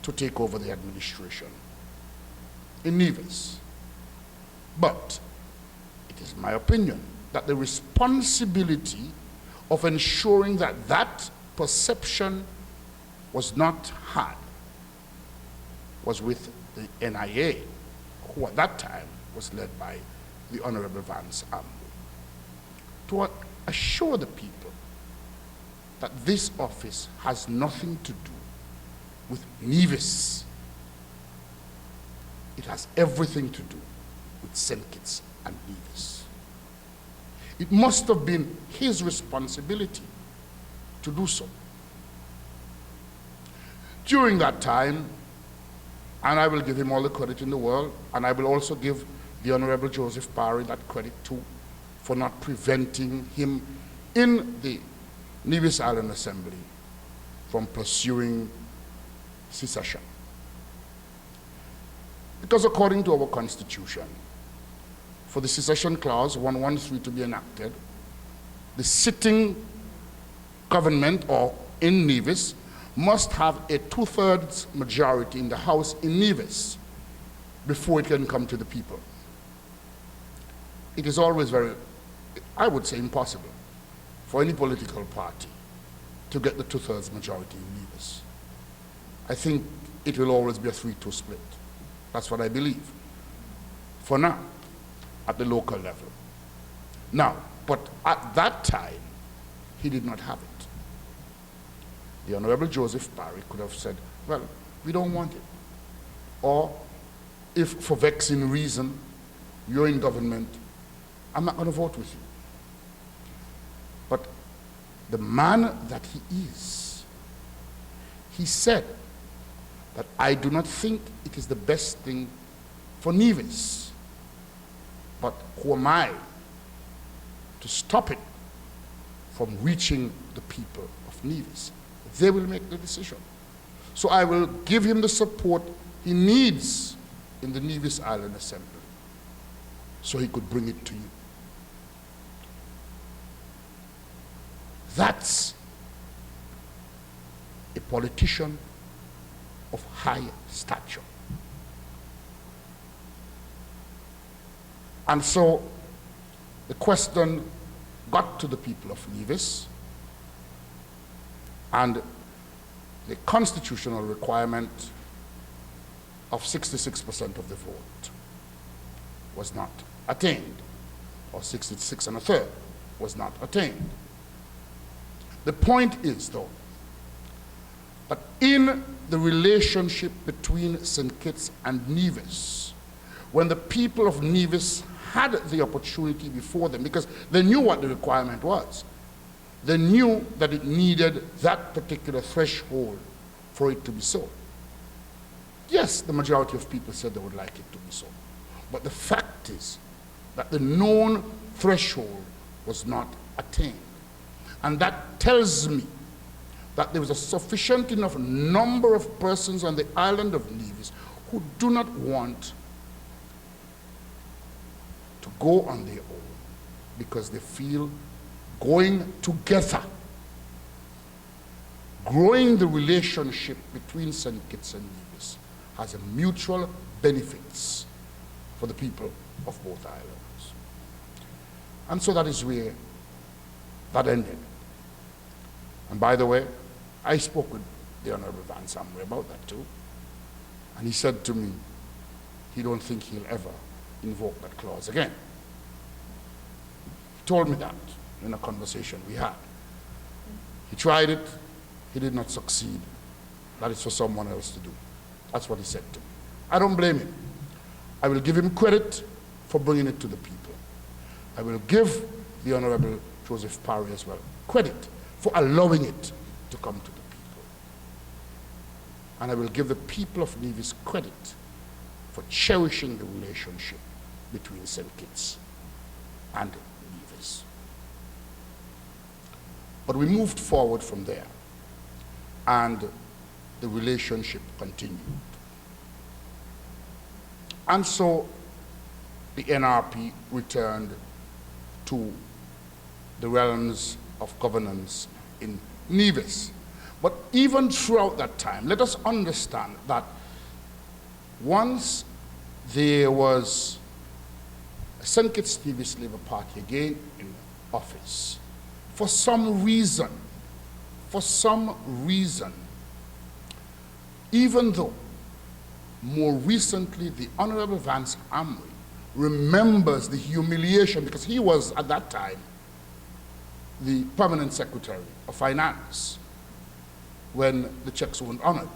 Speaker 1: to take over the administration in Nevis. But it is my opinion that the responsibility of ensuring that that perception was not had was with the NIA, who at that time was led by the Honorable Vance Ambo, to assure the people that this office has nothing to do with Nevis. It has everything to do with St. Kitts and Nevis. It must have been his responsibility to do so. During that time, and I will give him all the credit in the world, and I will also give the Honorable Joseph Parry that credit too, for not preventing him in the Nevis Island Assembly from pursuing secession. Because according to our Constitution, for the secession clause 113 to be enacted, the sitting government or in Nevis must have a 2/3 majority in the House in Nevis before it can come to the people. It is always very, I would say, impossible for any political party to get the 2/3 majority in Nevis. I think it will always be a 3-2 split. That's what I believe. for now at the local level. Now, but at that time, he did not have it. The Honorable Joseph Parry could have said, well, we don't want it. Or, if for vexing reason, you're in government, I'm not going to vote with you. But the man that he is, he said that I do not think it is the best thing for Nevis, but who am I to stop it from reaching the people of Nevis? They will make the decision. So I will give him the support he needs in the Nevis Island Assembly so he could bring it to you. That's a politician of high stature. And so the question got to the people of Nevis, and the constitutional requirement of 66% of the vote was not attained, or 66 1/3 was not attained. The point is, though, that in the relationship between St. Kitts and Nevis, when the people of Nevis had the opportunity before them, because they knew what the requirement was, they knew that it needed that particular threshold for it to be so. Yes, the majority of people said they would like it to be so. But the fact is that the known threshold was not attained. And that tells me that there was a sufficient enough number of persons on the island of Nevis who do not want to go on their own because they feel going together, growing the relationship between St. Kitts and Nevis has a mutual benefits for the people of both islands. And so that is where that ended. And by the way, I spoke with the Honorable Van Samre about that too. And he said to me, he don't think he'll ever invoke that clause again. He told me that in a conversation we had. He tried it, he did not succeed. That is for someone else to do. That's what he said to me. I don't blame him. I will give him credit for bringing it to the people. I will give the Honorable Joseph Parry as well credit for allowing it to come to the people. And I will give the people of Nevis credit for cherishing the relationship between St. Kitts and Nevis. But we moved forward from there, and the relationship continued. And so the NRP returned to the realms of governance in Nevis. But even throughout that time, let us understand that once there was a St. Kitts-Nevis Labour Party again in office, for some reason, even though more recently the Honorable Vance Amry remembers the humiliation, because he was at that time the permanent secretary of finance when the checks weren't honored.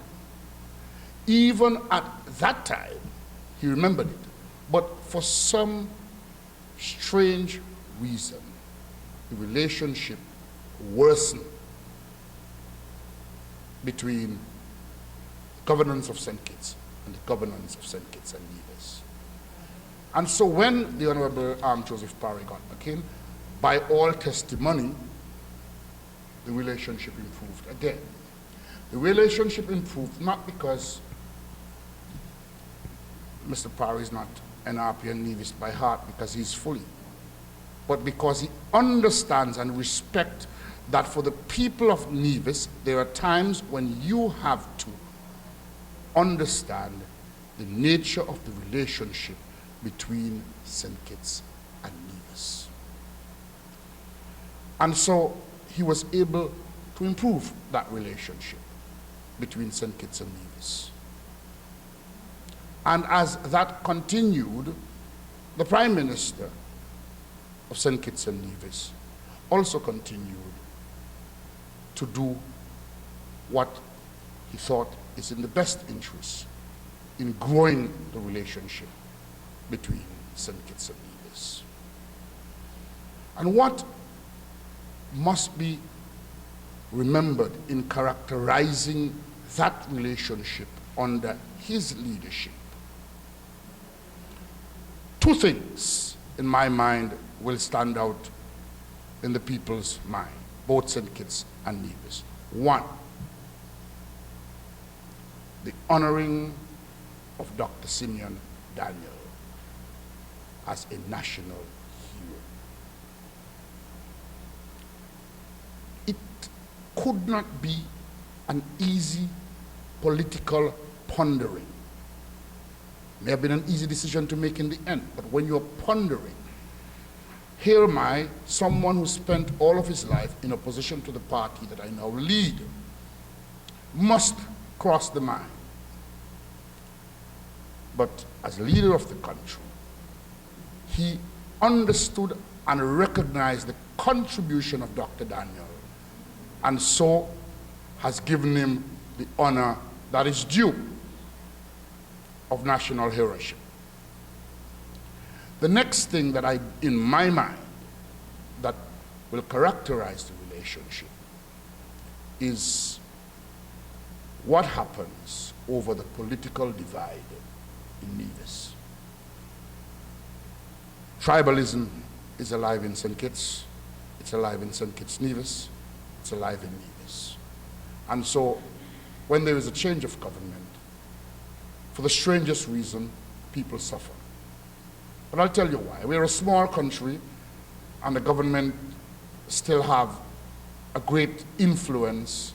Speaker 1: Even at that time, he remembered it. But for some strange reason, the relationship worsened between the governance of St. Kitts and the governance of St. Kitts and Nevis. And so when the Honorable Joseph Parry got back in, by all testimony, the relationship improved again. The relationship improved not because Mr. Parry is not NRP and Nevis by heart, because he's fully, but because he understands and respects that for the people of Nevis, there are times when you have to understand the nature of the relationship between St. Kitts and Nevis. And so he was able to improve that relationship between St. Kitts and Nevis. And as that continued, The Prime Minister of St. Kitts and Nevis also continued to do what he thought is in the best interest in growing the relationship between St. Kitts and Nevis. And what must be remembered in characterizing that relationship under his leadership, two things in my mind will stand out in the people's mind, both St. Kitts and Nevis. One, the honoring of Dr. Simeon Daniel as a national hero. It could not be an easy political pondering. It may have been an easy decision to make in the end, but when you're pondering, here am I, someone who spent all of his life in opposition to the party that I now lead, must cross the mind. But as leader of the country, he understood and recognized the contribution of Dr. Daniel, and so has given him the honor that is due of national heroship. The next thing that in my mind, that will characterize the relationship is what happens over the political divide in Nevis. Tribalism is alive in St. Kitts, it's alive in St. Kitts-Nevis, it's alive in Nevis. And so, when there is a change of government, for the strangest reason, people suffer. But I'll tell you why. We're a small country, and the government still have a great influence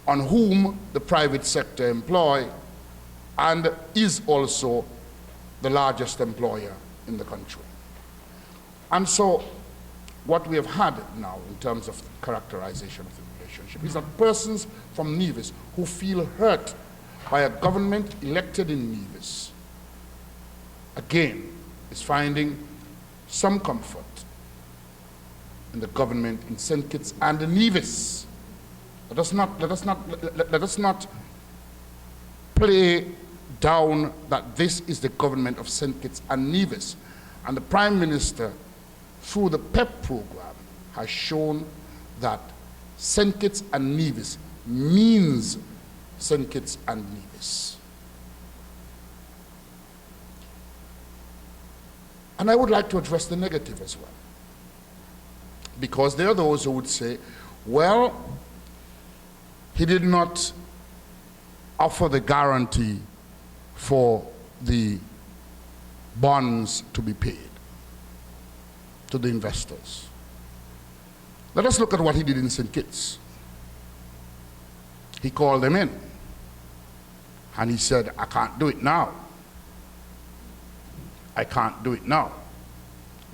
Speaker 1: on whom the private sector employ, and is also the largest employer in the country. And so what we have had now in terms of characterization of the relationship is that persons from Nevis who feel hurt by a government elected in Nevis, again, is finding some comfort in the government in St. Kitts and Nevis. Let us not play down that this is the government of St. Kitts and Nevis. And the Prime Minister, through the PEP program, has shown that St. Kitts and Nevis means St. Kitts and Nevis. And I would like to address the negative as well, because there are those who would say, well, he did not offer the guarantee for the bonds to be paid to the investors. Let us look at what he did in St. Kitts. He called them in, and he said, I can't do it now. I can't do it now,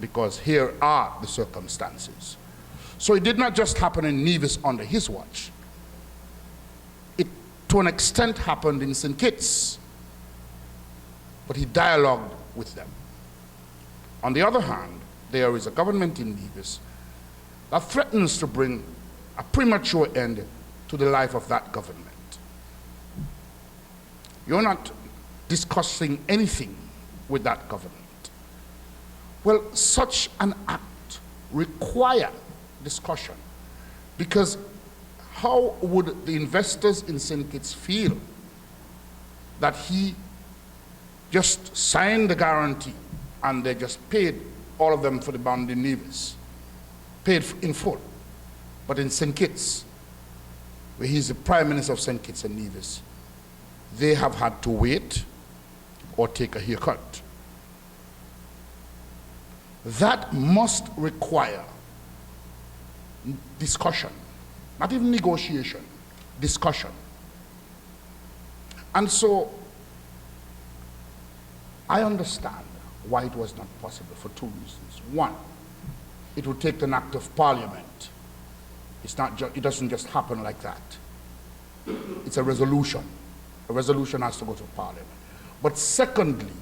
Speaker 1: because here are the circumstances. So it did not just happen in Nevis under his watch. It, to an extent, happened in St. Kitts, but he dialogued with them. On the other hand, there is a government in Nevis that threatens to bring a premature end to the life of that government. You're not discussing anything with that government. Well, such an act requires discussion, because how would the investors in St. Kitts feel that he just signed the guarantee and they just paid all of them for the bond in Nevis, paid in full, but in St. Kitts, where he's the Prime Minister of St. Kitts and Nevis, they have had to wait or take a haircut. That must require discussion, not even negotiation, discussion. And so I understand why it was not possible for two reasons. One, it would take an act of parliament. It doesn't just happen like that. It's a resolution. A resolution has to go to parliament. But secondly,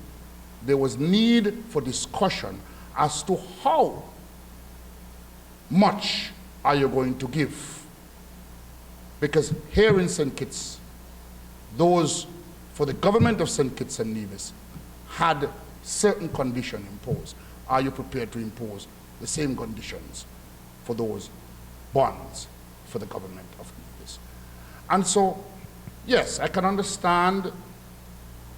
Speaker 1: there was need for discussion as to how much are you going to give. Because here in St. Kitts, those for the government of St. Kitts and Nevis had certain conditions imposed. Are you prepared to impose the same conditions for those bonds for the government of Nevis? And so, yes, I can understand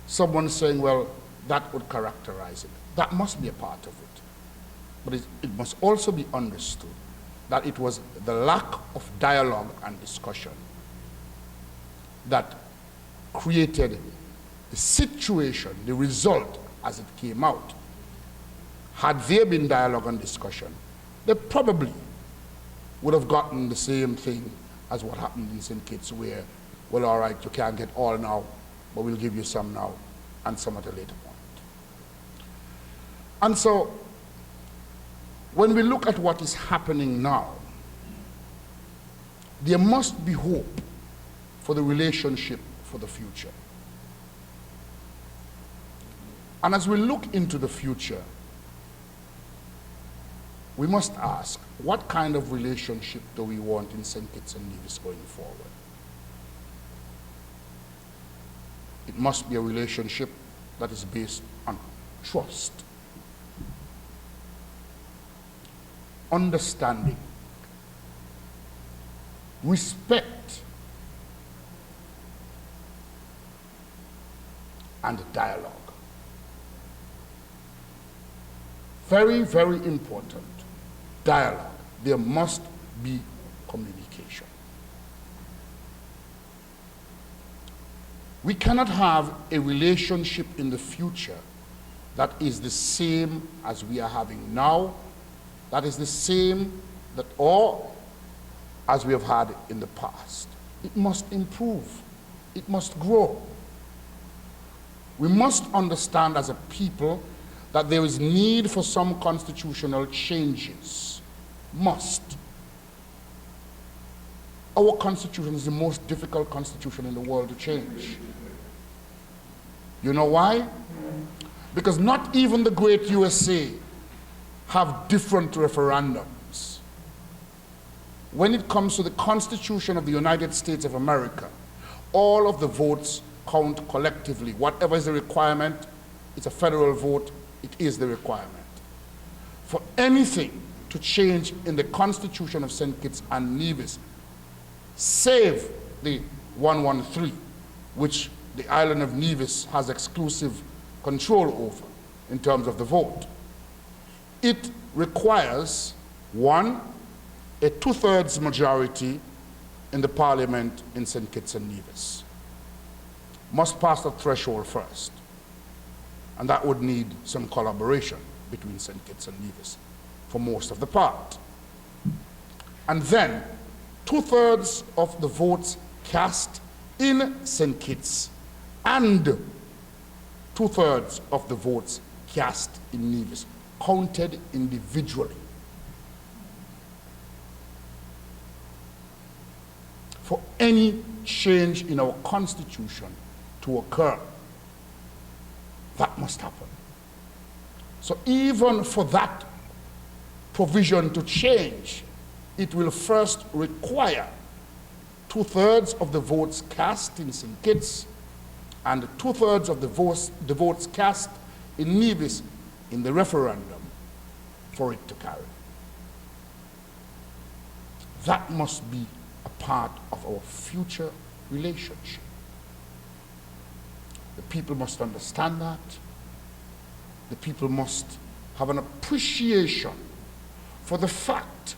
Speaker 1: someone saying, well, that would characterize it. That must be a part of it. But it must also be understood that it was the lack of dialogue and discussion that created the situation, the result as it came out. Had there been dialogue and discussion, they probably would have gotten the same thing as what happened in St. Kitts, where, well, all right, you can't get all now, but we'll give you some now and some at a later point. And so, when we look at what is happening now, there must be hope for the relationship for the future. And as we look into the future, we must ask, what kind of relationship do we want in St. Kitts and Nevis going forward? It must be a relationship that is based on trust, understanding, respect, and dialogue. Very, very important. Dialogue. There must be communication. We cannot have a relationship in the future that is the same as we are having now, that is the same that or as we have had in the past. It must improve. It must grow. We must understand as a people that there is need for some constitutional changes. Must. Our constitution is the most difficult constitution in the world to change. You know why? Because not even the great USA have different referendums. When it comes to the Constitution of the United States of America, all of the votes count collectively. Whatever is the requirement, it's a federal vote, it is the requirement. For anything to change in the Constitution of St. Kitts and Nevis, save the 113, which the island of Nevis has exclusive control over in terms of the vote. It requires, one, a 2/3 majority in the parliament in St. Kitts and Nevis. Must pass the threshold first. And that would need some collaboration between St. Kitts and Nevis for most of the part. And then 2/3 of the votes cast in St. Kitts and 2/3 of the votes cast in Nevis counted individually. For any change in our constitution to occur, that must happen. So even for that provision to change, it will first require 2/3 of the votes cast in St. Kitts and 2/3 of the votes cast in Nevis in the referendum for it to carry. That must be a part of our future relationship. The people must understand that. The people must have an appreciation for the fact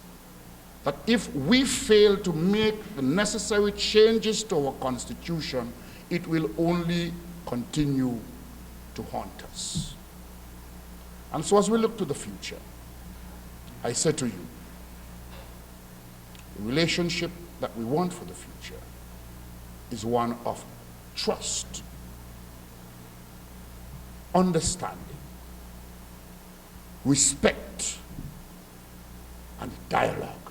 Speaker 1: that if we fail to make the necessary changes to our constitution, it will only continue to haunt us. And so as we look to the future, I say to you, the relationship that we want for the future is one of trust, understanding, respect, and dialogue.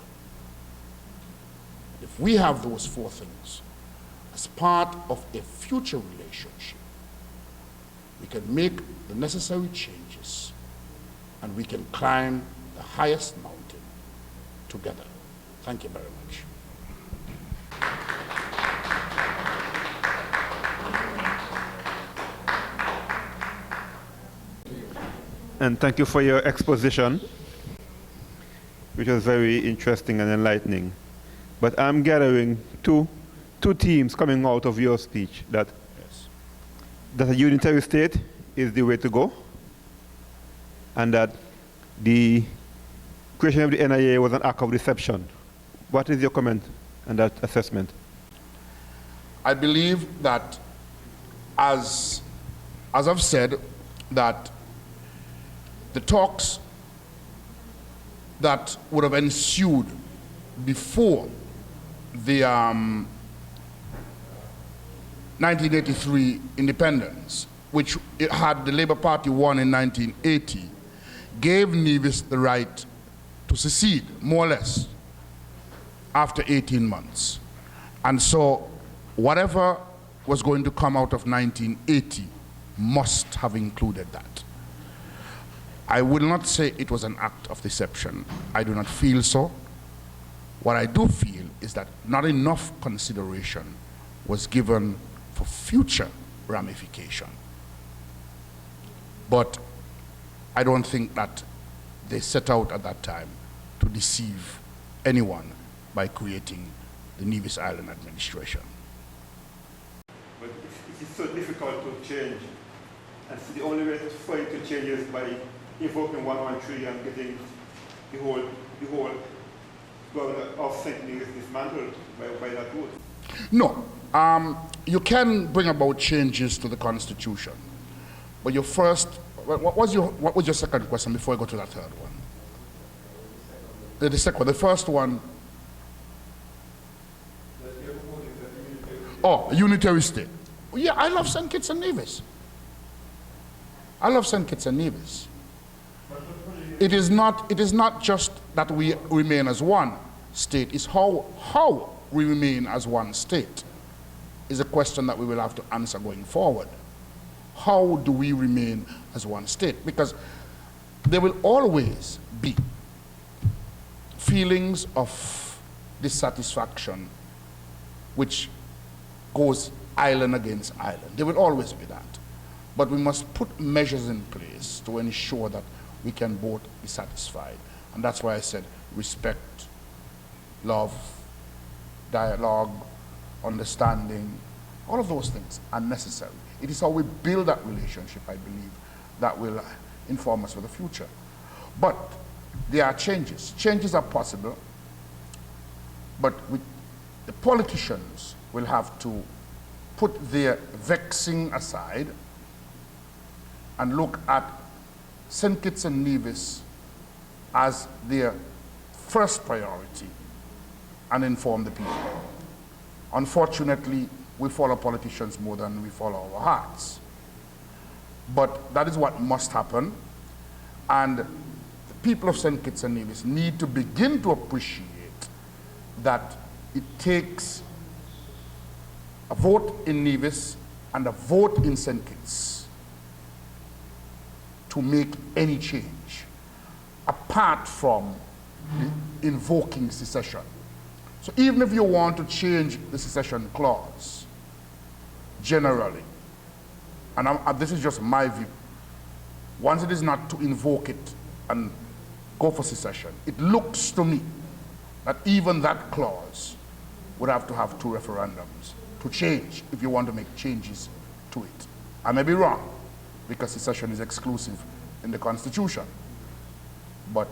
Speaker 1: If we have those four things as part of a future relationship, we can make the necessary changes, and we can climb the highest mountain together. Thank you very much.
Speaker 2: And thank you for your exposition, which was very interesting and enlightening. But I'm gathering two themes coming out of your speech, that that a unitary state is the way to go, and that the creation of the NIA was an act of deception. What is your comment on that assessment?
Speaker 1: I believe that, as I've said, that the talks that would have ensued before the 1983 independence, which it had the Labour Party won in 1980, gave Nevis the right to secede, more or less, after 18 months. And so whatever was going to come out of 1980 must have included that. I will not say it was an act of deception. I do not feel so. What I do feel is that not enough consideration was given for future ramification. But I don't think that they set out at that time to deceive anyone by creating the Nevis Island administration.
Speaker 2: But it is so difficult to change, and so the only way for it to change is by invoking 113 and getting the whole government of St. Nevis dismantled by that vote.
Speaker 1: No, you can bring about changes to the Constitution, but your first, what was your second question before I go to that third one? The second one, the first one. Oh, unitary state. Yeah, I love St. Kitts and Nevis. I love St. Kitts and Nevis. It is not just that we remain as one state, it's how we remain as one state is a question that we will have to answer going forward. How do we remain as one state? Because there will always be feelings of dissatisfaction which goes island against island. There will always be that. But we must put measures in place to ensure that we can both be satisfied. And that's why I said respect, love, dialogue, understanding, all of those things are necessary. It is how we build that relationship, I believe, that will inform us for the future. But there are changes. Changes are possible, but the politicians will have to put their vexing aside and look at St. Kitts and Nevis as their first priority and inform the people. Unfortunately, we follow politicians more than we follow our hearts. But that is what must happen, and the people of St. Kitts and Nevis need to begin to appreciate that it takes a vote in Nevis and a vote in St. Kitts to make any change, apart from invoking secession. So even if you want to change the secession clause, generally, and this is just my view, once it is not to invoke it and go for secession, it looks to me that even that clause would have to have two referendums to change if you want to make changes to it. I may be wrong, because secession is exclusive in the Constitution. But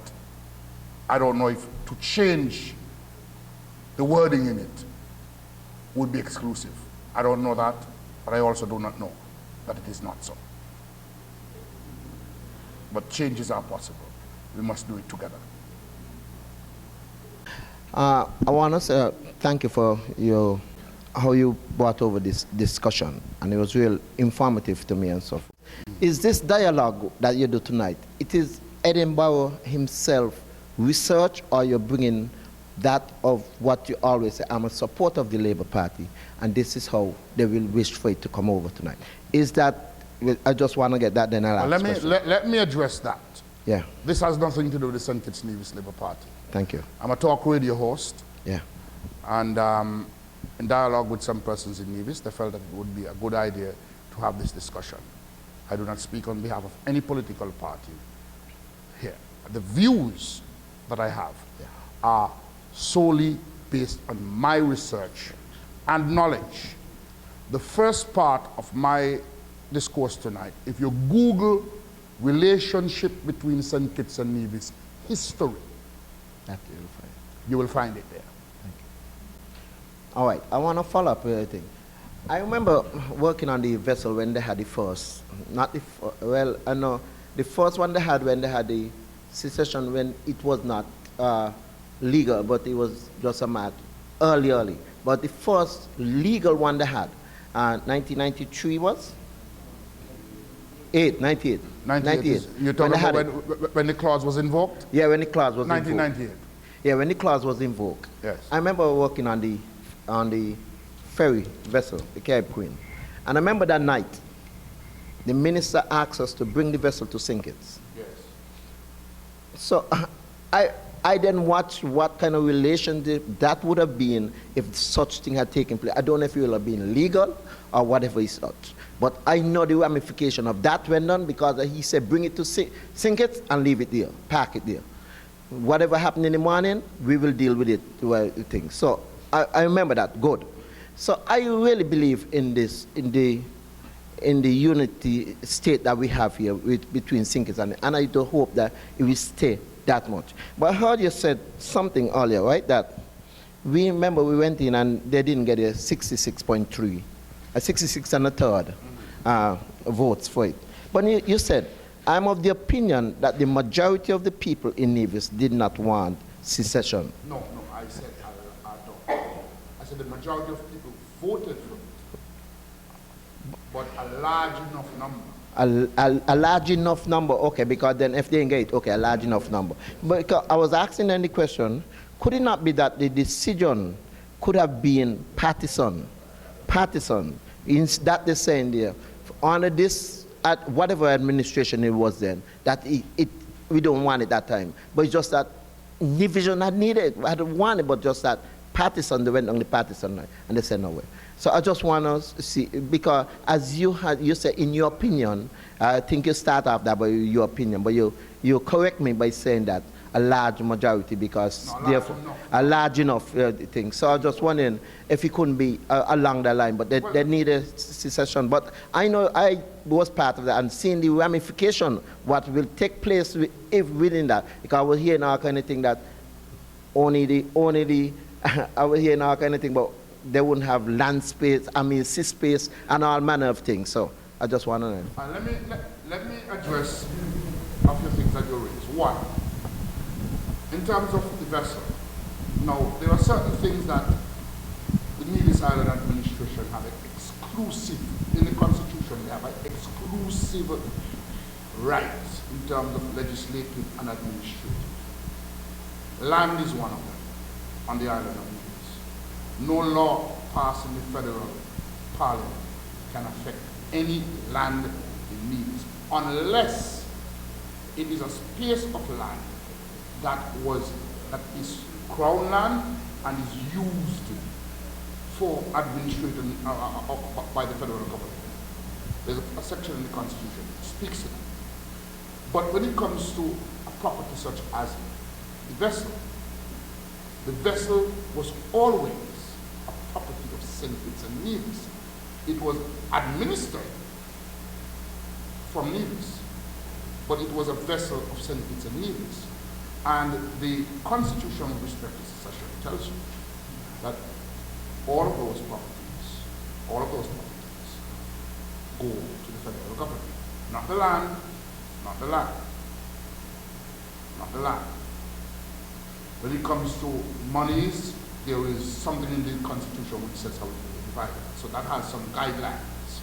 Speaker 1: I don't know if to change the wording in it would be exclusive. I don't know that, but I also do not know that it is not so. But changes are possible. We must do it together.
Speaker 3: I want to say thank you for how you brought over this discussion, and it was real informative to me and so forth. Is this dialogue that you do tonight, it is Edinburgh himself research, or you're bringing that of what you always say, I'm a supporter of the Labour Party, and this is how they will wish for it to come over tonight? Is that I just want to get that, then I'll ask questions.
Speaker 1: Let me address that.
Speaker 3: Yeah,
Speaker 1: This has nothing to do with the St. Kitts-NEVIS Labour Party.
Speaker 3: thank you.
Speaker 1: I'm a talk radio host,
Speaker 3: Yeah,
Speaker 1: and in dialogue with some persons in Nevis, they felt that it would be a good idea to have this discussion. I do not speak on behalf of any political party here. The views that I have are solely based on my research and knowledge. The first part of my discourse tonight, if you Google relationship between St. Kitts and Nevis history,
Speaker 3: that you'll find.
Speaker 1: you will find it there.
Speaker 3: All right, I want to follow up with everything. I remember working on the vessel when they had the first, not the, well, I know, the first one they had when they had the secession, when it was not legal, but it was just a matter, early. But the first legal one they had, 1993 was? 98.
Speaker 1: 98. You're talking about when the clause was invoked?
Speaker 3: Yeah, when the clause was
Speaker 1: 1998.
Speaker 3: invoked. Yeah, when the clause was invoked.
Speaker 1: Yes.
Speaker 3: I remember working on the ferry vessel, the Carib Queen. And I remember that night, the minister asked us to bring the vessel to St. Kitts.
Speaker 1: Yes.
Speaker 3: So I then watched what kind of relationship that would have been if such thing had taken place. I don't know if it would have been legal or whatever is such. But I know the ramification of that went on because he said bring it to St. Kitts and leave it there, park it there. Whatever happened in the morning, we will deal with it. Things. So I remember that, good. So I really believe in this, in the unity state that we have here between St. Kitts and I do hope that it will stay that much. But I heard you said something earlier, right? That we remember we went in and they didn't get a 66.3, a 66 and a third votes for it. But you said, I'm of the opinion that the majority of the people in Nevis did not want secession.
Speaker 1: No, I said I don't. I said the majority of people voted for it, but a large enough number.
Speaker 3: A large enough number, okay, because then if they didn't get it, okay, a large enough number. But I was asking them the question, could it not be that the decision could have been partisan, in that they're saying there, under this, at whatever administration it was then, that we don't want it that time. But it's just that division not needed. I don't want it, but just that partisan, they went on the partisan line, and they said no way. So I just want to see, because as you said, in your opinion, I think you start off that by your opinion, but you correct me by saying that a large majority, because therefore a large enough thing. So I was just wondering if it couldn't be along the line, but they need a secession. But I know I was part of that and seeing the ramification, what will take place within that. Because I was hearing all kind of thing that I was hearing all kind of thing, but they wouldn't have land space, sea space, and all manner of things. So I just want to know.
Speaker 1: Let me address a few things that you raised. One, in terms of the vessel, now there are certain things that the Nevis Island administration have exclusive, in the constitution they have an exclusive rights in terms of legislative and administrative. Land is one of them on the island of Nevis. No law passed in the federal parliament can affect any land in Nevis unless it is a space of land that is crown land and is used for administration by the federal government. There's a section in the Constitution that speaks to that. But when it comes to a property such as the vessel was always a property of St. Kitts and Nevis. It was administered from Nevis, but it was a vessel of St. Kitts and Nevis. And the Constitution with respect to secession tells you that all of those properties go to the federal government. Not the land, not the land, not the land. When it comes to monies, there is something in the Constitution which says how it will be divided. So that has some guidelines.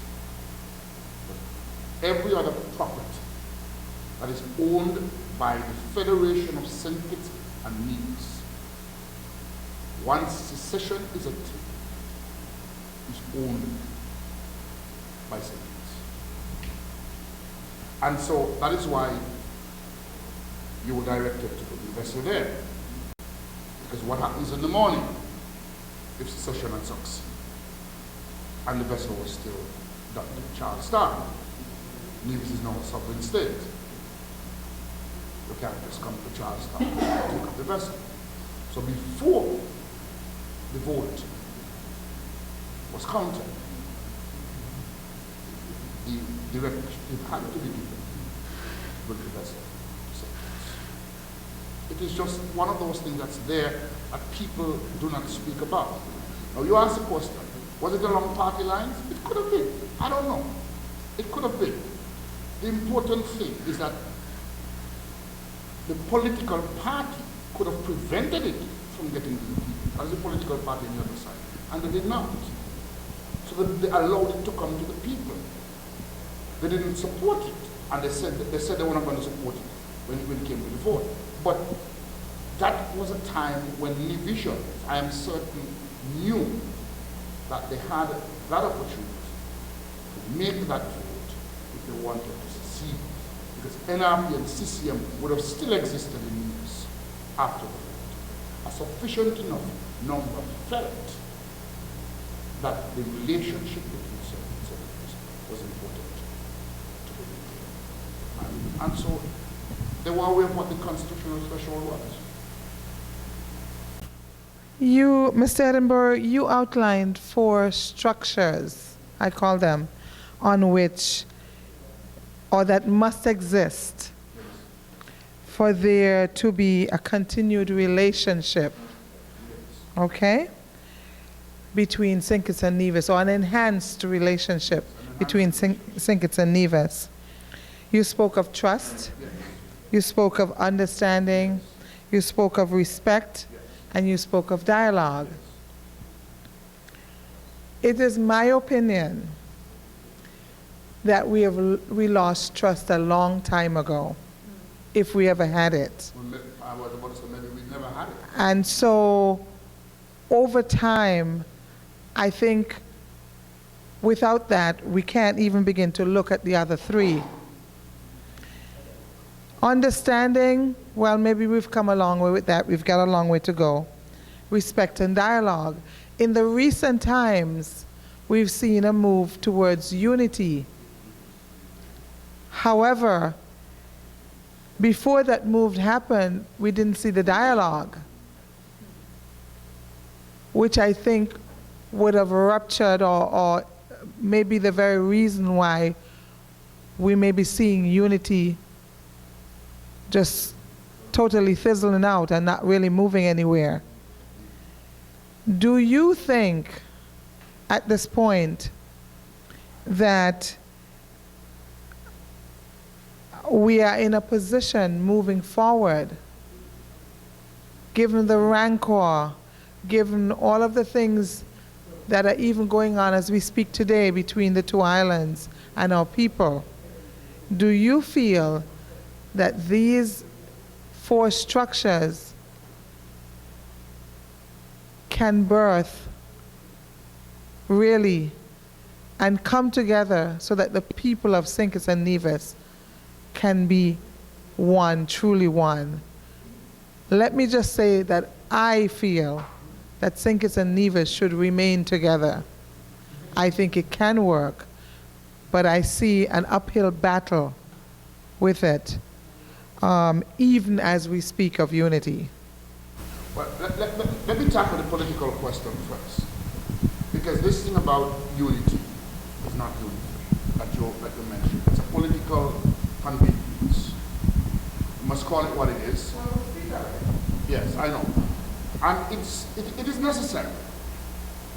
Speaker 1: But every other property that is owned by the Federation of St. Kitts and Nevis, once secession is attained, is owned by St. Kitts. And so that is why you were directed to put the vessel there. Because what happens in the morning if secession had succeeded and the vessel was still done to Charlestown? Nevis is now a sovereign state. You can't just come to Charlestown and take up the vessel. So before the vote was counted, the directive had to be given with the vessel. So it is just one of those things that's there that people do not speak about. Now you ask the question, was it along party lines? It could have been. I don't know. It could have been. The important thing is that the political party could have prevented it from getting to the people, as the political party on the other side, and they did not. So they allowed it to come to the people. They didn't support it, and they said they were not going to support it when it came to the vote. But that was a time when Nevisians, I am certain, knew that they had that opportunity to make that vote if they wanted to secede. Because NRP and CCM would have still existed in Nevis after the vote. A sufficient enough number felt that the relationship between senators was important to the maintain. And so they were aware of what the constitutional threshold was.
Speaker 4: You, Mr. Edinburgh, you outlined 4 structures, I call them, on which, or that must exist for there to be a continued relationship, okay, between St. Kitts and Nevis, or an enhanced relationship between St. Kitts and Nevis. You spoke of trust, you spoke of understanding, you spoke of respect, and you spoke of dialogue. It is my opinion that we lost trust a long time ago, if we ever had it.
Speaker 1: I was about to say maybe we never had it.
Speaker 4: And so, over time, I think without that, we can't even begin to look at the other 3. Understanding, well, maybe we've come a long way with that. We've got a long way to go. Respect and dialogue. In the recent times, we've seen a move towards unity. However, before that move happened, we didn't see the dialogue, which I think would have ruptured or maybe the very reason why we may be seeing unity just totally fizzling out and not really moving anywhere. Do you think at this point that we are in a position moving forward, given the rancor, given all of the things that are even going on as we speak today between the 2 islands and our people? Do you feel that these 4 structures can birth really and come together so that the people of St. Kitts and Nevis can be one, truly one? Let me just say that I feel that St. Kitts and Nevis should remain together. I think it can work, but I see an uphill battle with it, even as we speak of unity.
Speaker 1: Well, let me tackle the political question first, because this thing about unity is not unity that you mentioned. It's a political convenience. You must call it what it is. Yes, I know. And it is necessary.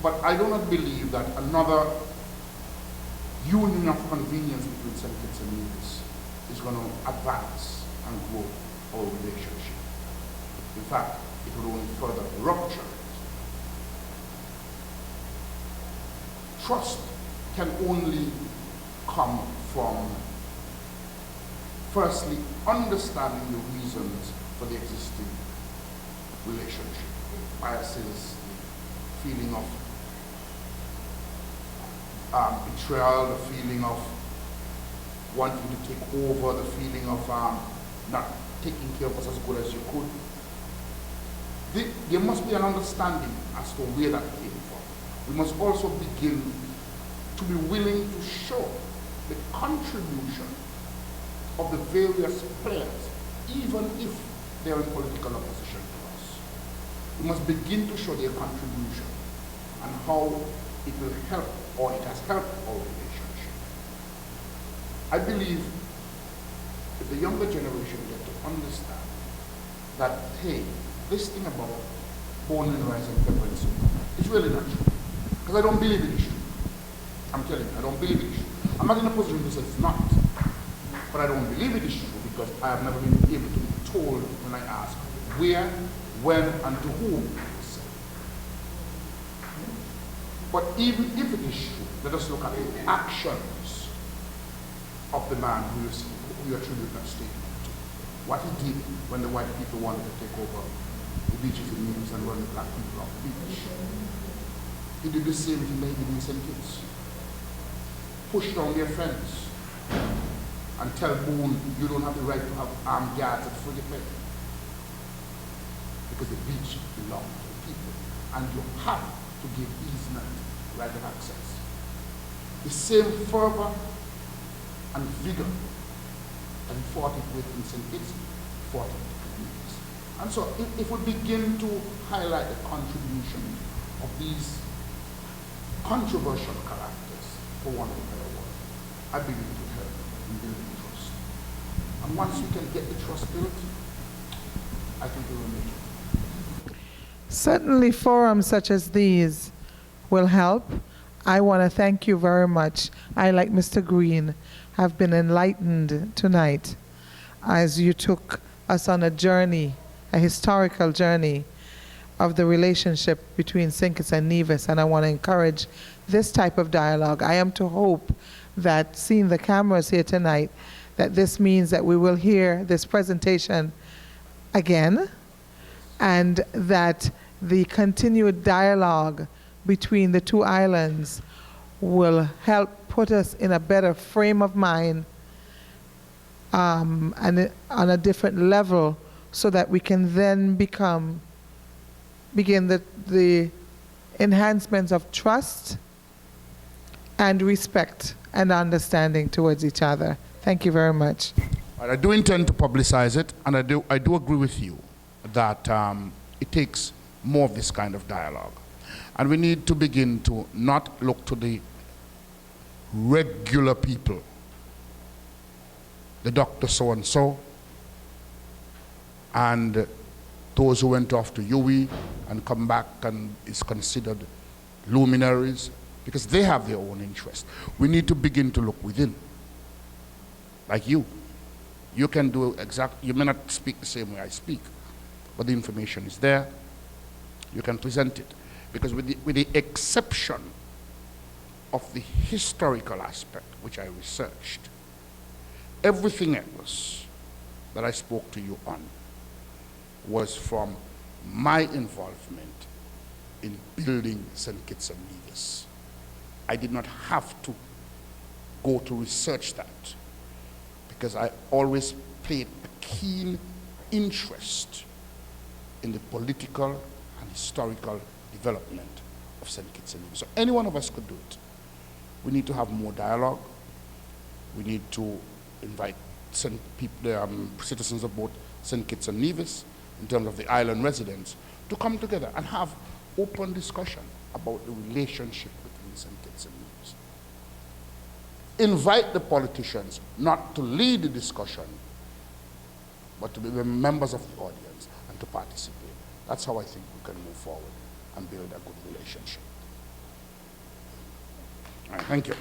Speaker 1: But I do not believe that another union of convenience between St. Kitts and Nevis is going to advance and grow our relationship. In fact, it will only further rupture it. Trust can only come from, firstly, understanding the reasons for the existing relationship. Biases, the feeling of betrayal, the feeling of wanting to take over, the feeling of not taking care of us as good as you could. There must be an understanding as to where that came from. We must also begin to be willing to show the contribution of the various players, even if they're in political opposition to us. We must begin to show their contribution and how it will help, or it has helped our relationship. I believe if the younger generation get to understand that, hey, this thing about born and rising pepper and soup is really not true. Because I don't believe it is true. I'm telling you, I don't believe it is true. I'm not in a position to say it's not. But I don't believe it is true because I have never been able to be told when I ask where, when, and to whom it was said. But even if it is true, let us look at the actions of the man who you attribute that statement to. What he did when the white people wanted to take over the beaches in Nevis and run the black people off the beach. He did the same thing that he did in St. Kitts. Push down their fence and tell Boone, you don't have the right to have armed guards at free pay. Because the beach belongs to the people. And you have to give easement right of access. The same fervor and vigor and he fought it with in St. Kitts, fought it with Nevis. And so if we begin to highlight the contribution of these controversial characters, for want of a better word, I believe it will help in building trust. And once we can get the trust built, I think we will make it.
Speaker 4: Certainly forums such as these will help. I want to thank you very much. I, like Mr. Green, have been enlightened tonight as you took us on a journey, a historical journey of the relationship between St. Kitts and Nevis, and I want to encourage this type of dialogue. I am to hope that, seeing the cameras here tonight, that this means that we will hear this presentation again, and that the continued dialogue between the two islands will help put us in a better frame of mind and on a different level, so that we can then begin the enhancements of trust and respect and understanding towards each other. Thank you very much.
Speaker 1: I do intend to publicize it, and I do agree with you that it takes more of this kind of dialogue. And we need to begin to not look to the regular people, the doctor so-and-so, and those who went off to UE and come back and is considered luminaries, because they have their own interest. We need to begin to look within. Like you. You can do you may not speak the same way I speak, but the information is there. You can present it. Because with the exception of the historical aspect, which I researched, everything else that I spoke to you on was from my involvement in building St. Kitts and Nevis. I did not have to go to research that, because I always paid a keen interest in the political and historical development of St. Kitts and Nevis. So any one of us could do it. We need to have more dialogue. We need to invite citizens of both St. Kitts and Nevis, in terms of the island residents, to come together and have open discussion about the relationship between St. Kitts and Nevis. Invite the politicians not to lead the discussion, but to be members of the audience and to participate. That's how I think we can move forward and build a good relationship. All right, thank you.